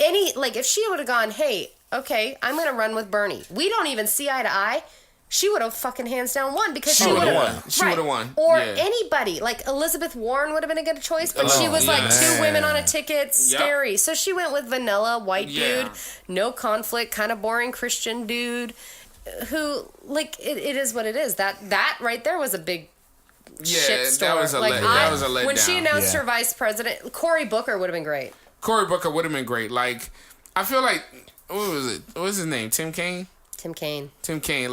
if she would have gone, hey, okay, I'm going to run with Bernie. We don't even see eye to eye. She would have fucking hands down won because she would have won. She would have won. Or anybody. Elizabeth Warren would have been a good choice, but she was 2 women on a ticket. Scary. Yep. So she went with vanilla, white dude, no conflict, kind of boring Christian dude who, it is what it is. That right there was a big shit store. That was a letdown. When she announced her vice president, Cory Booker would have been great. Cory Booker would have been great. I feel like, what was it? What was his name? Tim Kaine? Tim Kaine.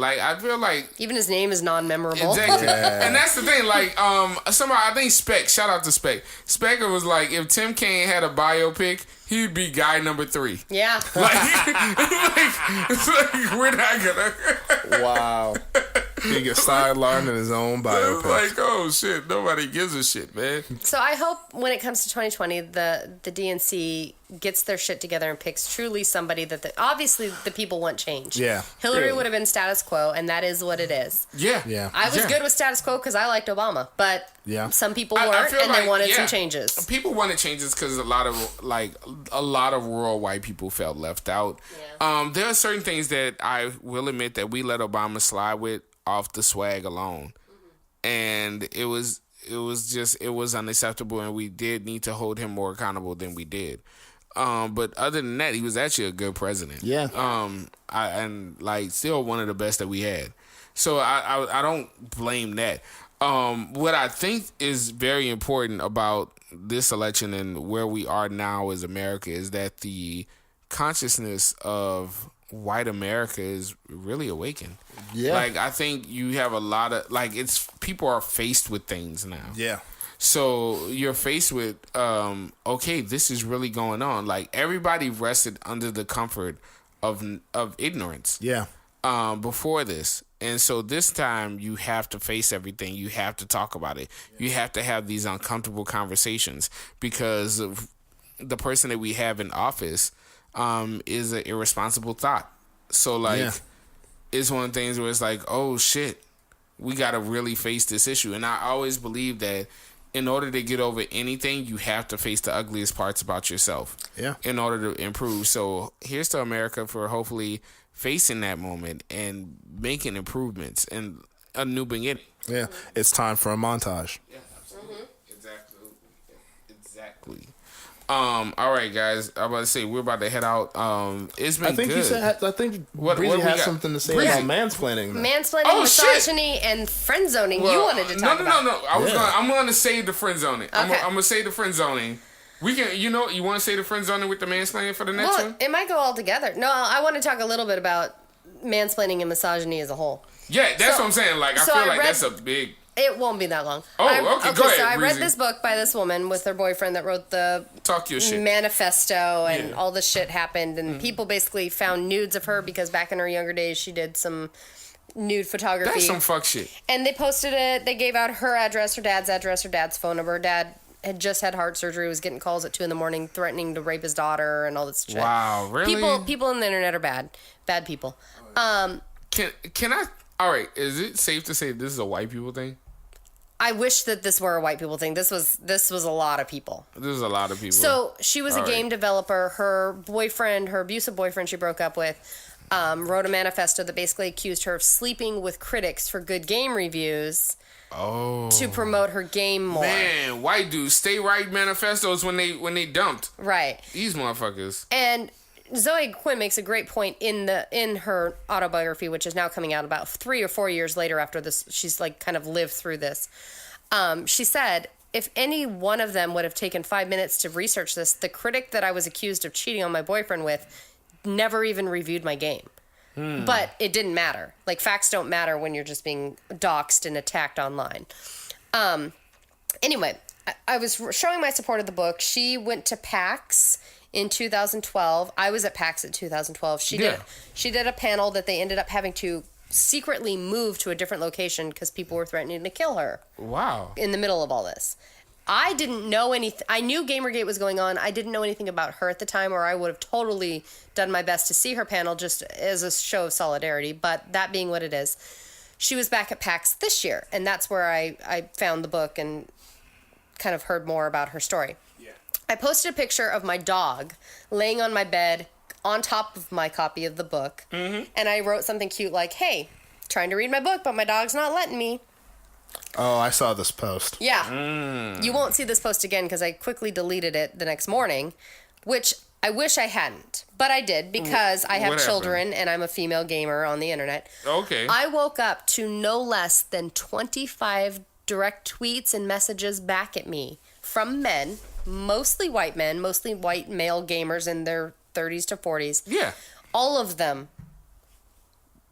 I feel like... Even his name is non-memorable. Exactly. And that's the thing. Somebody, I think Speck, shout out to Speck. Speck was like, if Tim Kaine had a biopic, he'd be guy number 3. Yeah. We're not gonna... Wow. He gets sidelined in his own biopic. It's like, oh shit, nobody gives a shit, man. So I hope when it comes to 2020, the DNC gets their shit together and picks truly somebody that obviously the people want change. Yeah. Hillary would have been status quo, and that is what it is. Yeah. Yeah. I was good with status quo because I liked Obama, but some people I weren't, feel and like, they wanted some changes. People wanted changes because a lot of rural white people felt left out. Yeah. There are certain things that I will admit that we let Obama slide with off the swag alone, and it was unacceptable, and we did need to hold him more accountable than we did. But other than that, he was actually a good president. Yeah. Still one of the best that we had. So I don't blame that. What I think is very important about this election and where we are now as America is that the consciousness of white America is really awakened. Yeah. Like, I think you have a lot of, people are faced with things now. Yeah. So you're faced with, okay, this is really going on. Like, everybody rested under the comfort of ignorance. Yeah. Before this. And so this time you have to face everything. You have to talk about it. You have to have these uncomfortable conversations because of the person that we have in office is an irresponsible thought. So it's one of the things where it's like, oh shit, we got to really face this issue. And I always believe that in order to get over anything, you have to face the ugliest parts about yourself. Yeah. In order to improve. So here's to America for hopefully facing that moment and making improvements and a new beginning. Yeah. It's time for a montage. Yeah, absolutely. Exactly. All right, guys. I'm about to say we're about to head out. It's been good. I think What Breezy we has got? something to say Breezy. about mansplaining. Mansplaining, Oh, shit. misogyny, and friend zoning. You wanted to talk about. No. I'm gonna say the friend zoning. I'm Okay. gonna say the friend zoning. We can, you want to say the friend zoning with the mansplaining for the next Well, one? it might go all together. No, I want to talk a little bit about mansplaining and misogyny as a whole. Yeah, that's So- what I'm saying. Like, I so feel I like read- that's a big. It won't be that long. Oh, okay, go ahead, So I read Breezy. this book by this woman with her boyfriend that wrote the Talk your shit. manifesto, and Yeah. all this shit happened, and people basically found nudes of her because back in her younger days she did some nude photography. That's some fuck shit. And they posted it. They gave out her address, her dad's phone number. Her dad had just had heart surgery, was getting calls at 2 a.m, threatening to rape his daughter and all this shit. Wow, really? People on the internet are bad people. Can I? All right, is it safe to say this is a white people thing? I wish that this were a white people thing. This was a lot of people. There's a lot of people. So she was a All right. game developer. Her boyfriend, her abusive boyfriend she broke up with, wrote a manifesto that basically accused her of sleeping with critics for good game reviews to promote her game more. Man, white dudes stay right manifestos when they dumped Right. these motherfuckers. And Zoe Quinn makes a great point in her autobiography, which is now coming out about 3 or 4 years later after this. She's like kind of lived through this. She said, if any one of them would have taken 5 minutes to research this, the critic that I was accused of cheating on my boyfriend with never even reviewed my game. But it didn't matter. Like, facts don't matter when you're just being doxxed and attacked online. Anyway, I was showing my support of the book. She went to PAX in 2012. I was at PAX in 2012. She did a panel that they ended up having to secretly move to a different location because people were threatening to kill her. Wow. In the middle of all this. I didn't know anything. I knew Gamergate was going on. I didn't know anything about her at the time, or I would have totally done my best to see her panel just as a show of solidarity. But that being what it is, she was back at PAX this year, and that's where I found the book and kind of heard more about her story. Yeah. I posted a picture of my dog laying on my bed on top of my copy of the book, and I wrote something cute like, hey, trying to read my book, but my dog's not letting me. Oh, I saw this post. Yeah. You won't see this post again because I quickly deleted it the next morning, which I wish I hadn't. But I did because I have children and I'm a female gamer on the internet. Okay. I woke up to no less than 25 direct tweets and messages back at me from men, mostly white men, mostly white male gamers in their 30s to 40s. Yeah. All of them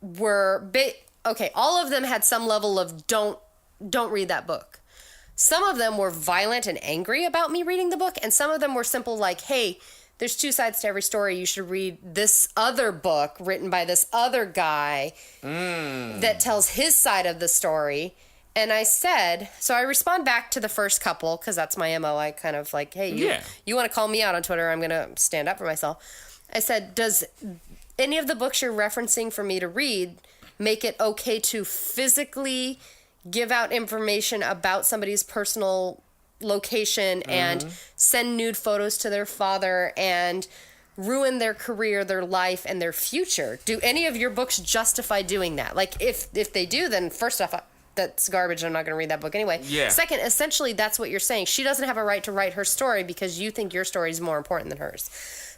were all of them had some level of don't read that book. Some of them were violent and angry about me reading the book, and some of them were simple like, hey, there's two sides to every story. You should read this other book written by this other guy that tells his side of the story. And I said, so I respond back to the first couple because that's my MO. I kind of like, hey, you want to call me out on Twitter, I'm going to stand up for myself. I said, does any of the books you're referencing for me to read make it okay to physically give out information about somebody's personal location and send nude photos to their father and ruin their career, their life, and their future? Do any of your books justify doing that? Like, if they do, then first off, that's garbage. I'm not going to read that book anyway. Yeah. Second, essentially, that's what you're saying. She doesn't have a right to write her story because you think your story is more important than hers.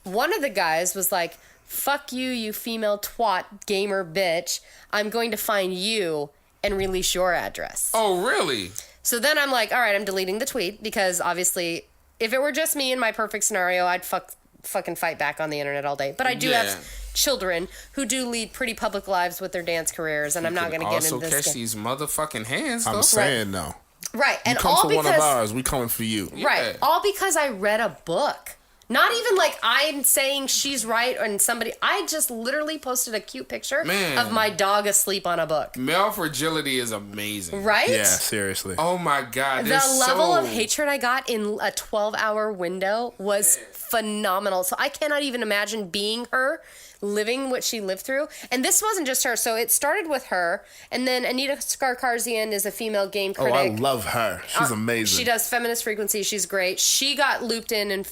One of the guys was like, fuck you, you female twat, gamer bitch. I'm going to find you and release your address. Oh, really? So then I'm like, all right, I'm deleting the tweet because obviously if it were just me in my perfect scenario, I'd fucking fight back on the internet all day. But I do have children who do lead pretty public lives with their dance careers, and I'm not going to get into this. Also catch these motherfucking hands, though. I'm saying no. Right. You And come all for because one of ours, we coming for you. Right. All because I read a book. Not even like I'm saying she's right and somebody. I just literally posted a cute picture of my dog asleep on a book. Male fragility is amazing. Right? Yeah, seriously. Oh my God. The level of hatred I got in a 12-hour window was phenomenal. So I cannot even imagine being her, living what she lived through. And this wasn't just her. So it started with her. And then Anita Skarkarzian is a female game critic. Oh, I love her. She's amazing. She does Feminist Frequency. She's great. She got looped in and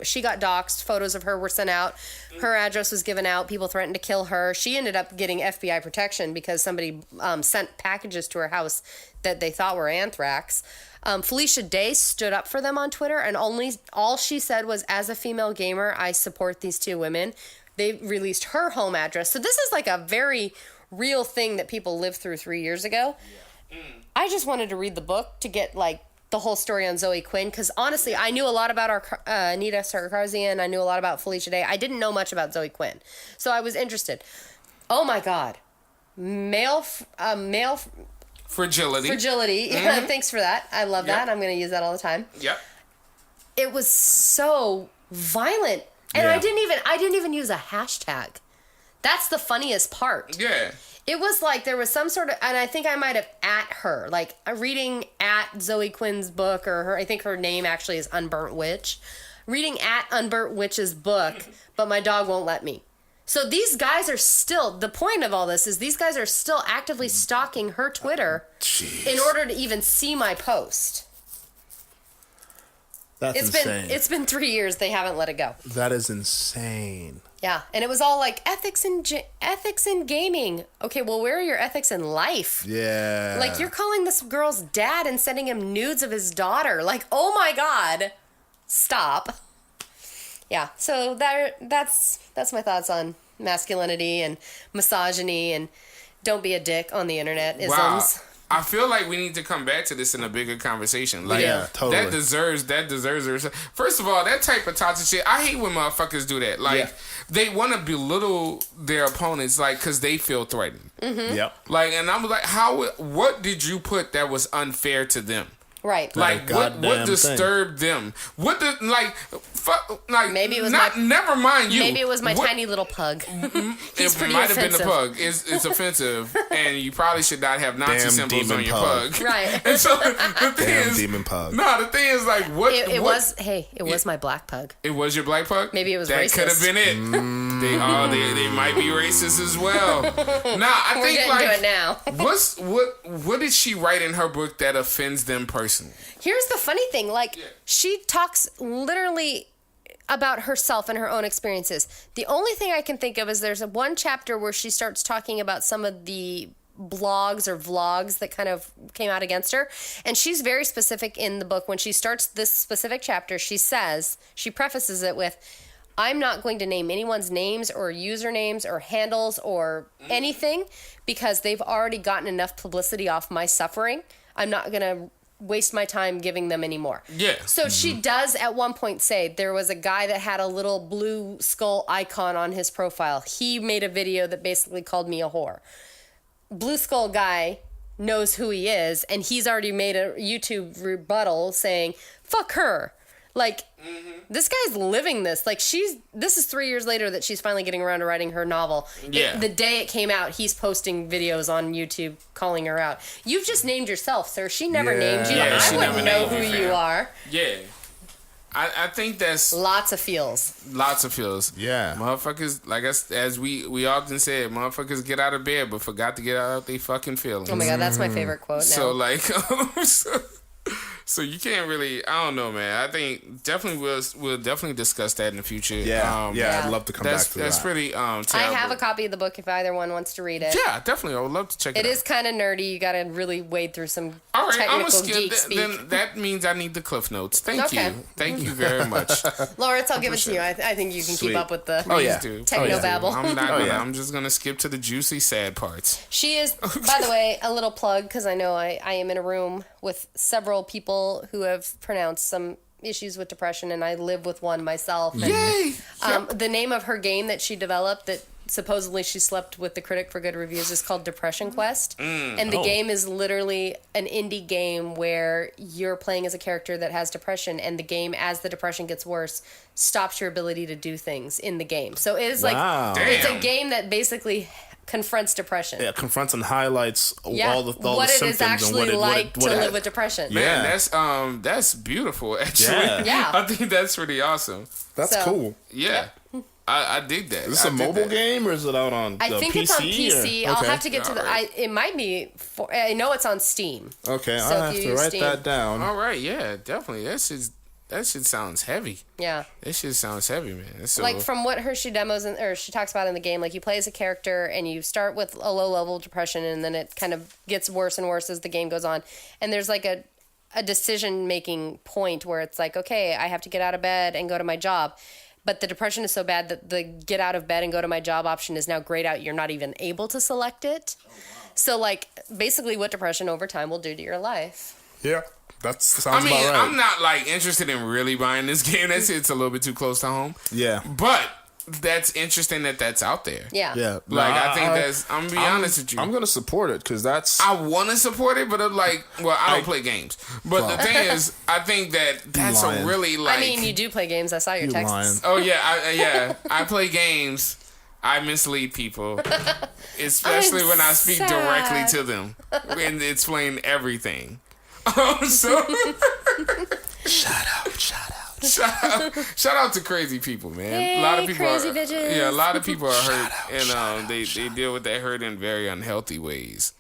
she got doxxed. Photos of her were sent out. Her address was given out. People threatened to kill her. She ended up getting FBI protection because somebody sent packages to her house that they thought were anthrax. Felicia Day stood up for them on Twitter, and all she said was, as a female gamer, I support these two women. They released her home address. So this is like a very real thing that people lived through 3 years ago. I just wanted to read the book to get like the whole story on Zoe Quinn, because honestly, I knew a lot about Anita Sarkarzian. I knew a lot about Felicia Day. I didn't know much about Zoe Quinn. So I was interested. Oh my God. Male fragility. Yeah, thanks for that. I love that. I'm going to use that all the time. Yep. It was so violent. And I didn't even use a hashtag. That's the funniest part. Yeah. It was like there was some sort of, and I think I might have at her, like reading at Zoe Quinn's book, or her, I think her name actually is Unburnt Witch. Reading at Unburnt Witch's book, but my dog won't let me. So these guys are still, the point of all this is these guys are still actively stalking her Twitter in order to even see my post. That's insane. It's been 3 years. They haven't let it go. That is insane. Yeah, and it was all like ethics in gaming. Okay, well, where are your ethics in life? Yeah. Like, you're calling this girl's dad and sending him nudes of his daughter. Like, oh my God, stop. Yeah, so that's my thoughts on masculinity and misogyny and don't be a dick on the internet isms. Wow. I feel like we need to come back to this in a bigger conversation. Like, yeah, totally. That deserves. First of all, that type of toxic shit. I hate when motherfuckers do that. Like, they want to belittle their opponents, like, because they feel threatened. Mm-hmm. Yep. Like, and I'm like, what did you put that was unfair to them? Right. Like, what disturbed them? What did, like, like, maybe it was never mind you. Maybe it was my tiny little pug. He's it pretty might offensive. have been the pug. It's offensive, and you probably should not have Nazi symbols on your pug. Right. And so the thing Damn is, demon pug. No, the thing is, like, what? It was my black pug. It was your black pug? Maybe it was that racist. That could have been it. They might be racist as well. I think getting like to it now. what did she write in her book that offends them personally? Here's the funny thing, like, she talks literally about herself and her own experiences. The only thing I can think of is there's one chapter where she starts talking about some of the blogs or vlogs that kind of came out against her. And she's very specific in the book. When she starts this specific chapter, she prefaces it with, I'm not going to name anyone's names or usernames or handles or anything because they've already gotten enough publicity off my suffering. I'm not going to waste my time giving them anymore. Yeah. So she does at one point say there was a guy that had a little blue skull icon on his profile. He made a video that basically called me a whore. Blue skull guy knows who he is, and he's already made a YouTube rebuttal saying, fuck her. Like, this guy's living this. Like, this is 3 years later that she's finally getting around to writing her novel. Yeah. The day it came out, he's posting videos on YouTube calling her out. You've just named yourself, sir. She never named you. Yeah, I she wouldn't never know named who you, you fam. are. Yeah. I think that's Lots of feels. lots of feels. Yeah. Motherfuckers, like as we often said, motherfuckers get out of bed but forgot to get out their fucking feelings. Oh my God, that's my favorite quote now. So like, so you can't really. I don't know, man. I think definitely we'll definitely discuss that in the future. Yeah. Yeah. I'd love to come back to That's that. pretty. I have a copy of the book if either one wants to read it. Yeah, definitely. I would love to check it. It out. is kind of nerdy. You got to really wade through some All right, I'm technical gonna skip. geek speak. Then that means I need the Cliff Notes. Thank Okay. you. Thank you very much. Lawrence, I'll give it to you. I think you can Sweet. keep up with the Oh, yeah. Dude, techno please do. babble. I'm not gonna. yeah. I'm just gonna skip to the juicy, sad parts. She is, by the way, a little plug because I know I am in a room with several people who have pronounced some issues with depression, and I live with one myself. And, Yay! the name of her game that she developed that supposedly she slept with the critic for good reviews is called Depression Quest. And the game is literally an indie game where you're playing as a character that has depression, and the game, as the depression gets worse, stops your ability to do things in the game. So it is Wow. like, it's a Damn. game that basically confronts depression. Yeah, confronts and highlights Yeah, all the what it symptoms is actually and what like it, to what it, live with depression. Man, Yeah. that's beautiful. Actually, Yeah. Yeah. I think that's pretty awesome. That's So- cool. Yeah, I dig that. Is this I a dig mobile that. game or is it out on I the think PC? it's on PC. Or? I'll Okay. have to get to the. Alright. It might be. I know it's on Steam. Okay, So I'll if have you to use write Steam. that down. All right, yeah, definitely. That shit sounds heavy. Yeah. That shit sounds heavy, man. So, Like from what she demos or she talks about in the game, like you play as a character and you start with a low level depression and then it kind of gets worse and worse as the game goes on. And there's like a decision making point where it's like, okay, I have to get out of bed and go to my job. But the depression is so bad that the get out of bed and go to my job option is now grayed out. You're not even able to select it. So like basically what depression over time will do to your life. Yeah, that I sounds mean, about right. I'm not like interested in really buying this game. It's a little bit too close to home. Yeah. But that's interesting that that's out there. Yeah. Yeah, Like, I think that's. I'm gonna be honest with you. I'm gonna support it because that's I want to support it, but I'm like, well, I don't play games. But the thing is, I think that that's a lying. really like. I mean, you do play games. I saw your you texts. lying. Oh yeah, I play games. I mislead people, especially when I speak sad. directly to them and explain everything. So shout out to crazy people, man. A lot of Hey, people crazy are, bitches. yeah, a lot of people are hurt, and they deal with that hurt in very unhealthy ways.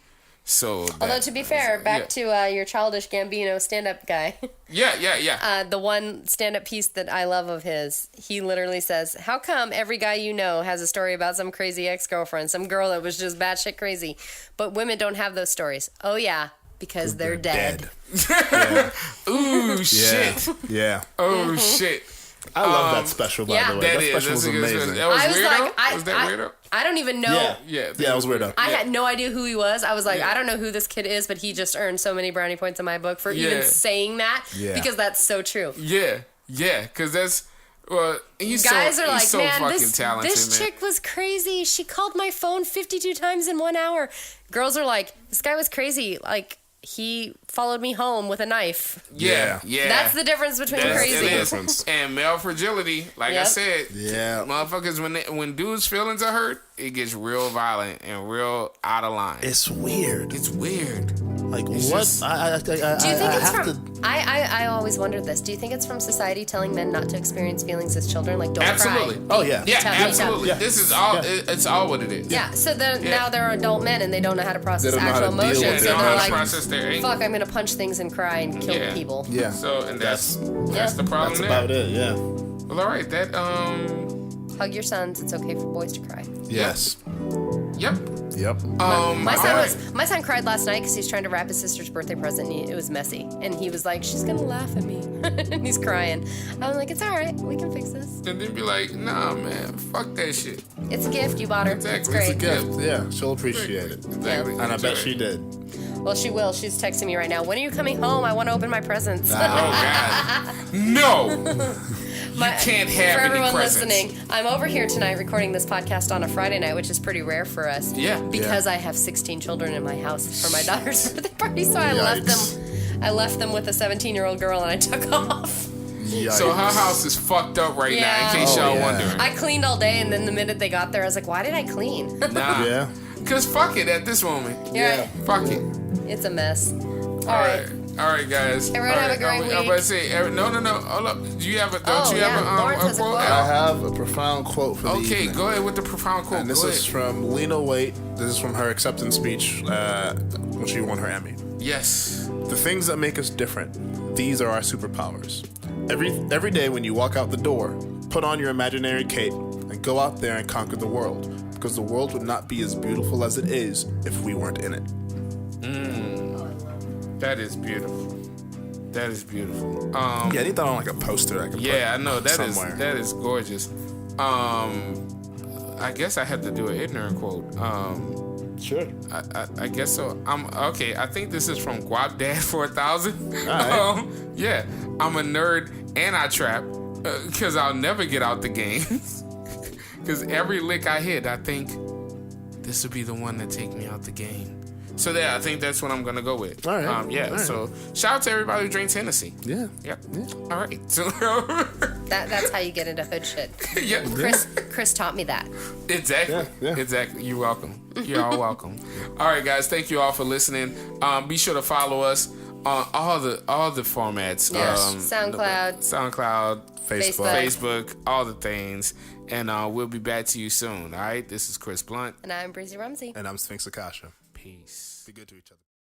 So, Although to be fair, back to your Childish Gambino stand-up guy. yeah. The one stand-up piece that I love of his, he literally says, "How come every guy you know has a story about some crazy ex-girlfriend, some girl that was just batshit crazy, but women don't have those stories?" Oh yeah, because they're dead. Ooh shit. Yeah, Oh shit. I love that special. By yeah. the way, That that is. special That's was a good amazing. special. That was I was weirdo. like, Was that weirdo? I don't even know. Yeah, it was weirdo. I had no idea who he was. I was like, Yeah. I don't know who this kid is, but he just earned so many brownie points in my book for even Yeah. saying that Yeah. because that's so true. Yeah, because that's he's Guys so, are he's like, so man, fucking this talented, man. chick was crazy. She called my phone 52 times in 1 hour. Girls are like, this guy was crazy. Like, he followed me home with a knife. Yeah. That's the difference between That's crazy. the difference. difference. And male fragility, like I Yep. said, Yeah. motherfuckers, when dudes' feelings are hurt, it gets real violent and real out of line. It's weird. It's weird. Like It's what? just- Do you think it's have from? I always wondered this. Do you think it's from society telling men not to experience feelings as children? Like, don't Absolutely. cry. Oh, yeah. Yeah, Tell me, absolutely. Yeah. This is all. Yeah. It's all what it is. Yeah. So then Yeah. now they're adult men and they don't know how to process They don't know actual how to deal emotions. with Yeah, So they don't they're know how like, to process their anger. "Fuck, I'm gonna punch things and cry and kill Yeah. people." Yeah. So and that's Yeah. the problem That's there. about it. Yeah. Well, all right. That Hug your sons. It's okay for boys to cry. Yes. Yep. Yep. My son all right. my son cried last night because he's trying to wrap his sister's birthday present. And it was messy, and he was like, "She's gonna laugh at me," and he's crying. I was like, "It's all right. We can fix this. And then be like, nah, man, fuck that shit. It's a gift you bought her. Exactly. It's great." It's a gift. Yeah, she'll appreciate it. Exactly. And I bet she did. Well, she will. She's texting me right now. When are you coming home? I want to open my presents. Oh God. No. My- can't have for any everyone presents. listening, I'm over here tonight recording this podcast on a Friday night, which is pretty rare for us. Yeah. Because I have 16 children in my house for my daughter's birthday party, so I left Yikes. them. I left them with a 17-year-old girl, and I took off. So her house is fucked up right now, in case y'all wondering. I cleaned all day, and then the minute they got there, I was like, why did I clean? Nah. Yeah. Because fuck it at this moment. Yeah. Fuck it. It's a mess. All right. All right, guys. Everyone have a great week. I'm about to say, no. Hold up. Do you have a, Lawrence has a quote? quote. I have a profound quote for the Okay, evening. go ahead with the profound quote. And this is from Lena Waithe. This is from her acceptance speech when she won her Emmy. Yes. The things that make us different, these are our superpowers. Every day when you walk out the door, put on your imaginary cape and go out there and conquer the world. Because the world would not be as beautiful as it is if we weren't in it. That is beautiful. That is beautiful. Yeah, I need that on like a poster. I can put I know that somewhere. is gorgeous. I guess I had to do an ignorant quote. Sure. I guess so. Okay. I think this is from Guap Dad 4000. Right. Yeah, I'm a nerd and I trap because I'll never get out the game. Because every lick I hit, I think this would be the one that take me out the game. So yeah, I think that's what I'm gonna go with. All right. All right. So shout out to everybody who drinks Hennessy. Yeah. Yep. Yeah. All right. So That's how you get into hood shit. yeah. Chris taught me that. Exactly. Yeah. Exactly. You're welcome. You're all welcome. All right, guys. Thank you all for listening. Be sure to follow us on all the formats. Yes. SoundCloud, Facebook, all the things. And we'll be back to you soon. All right. This is Chris Blunt. And I'm Breezy Rumsey. And I'm Sphinx Akasha. Peace. Be good to each other.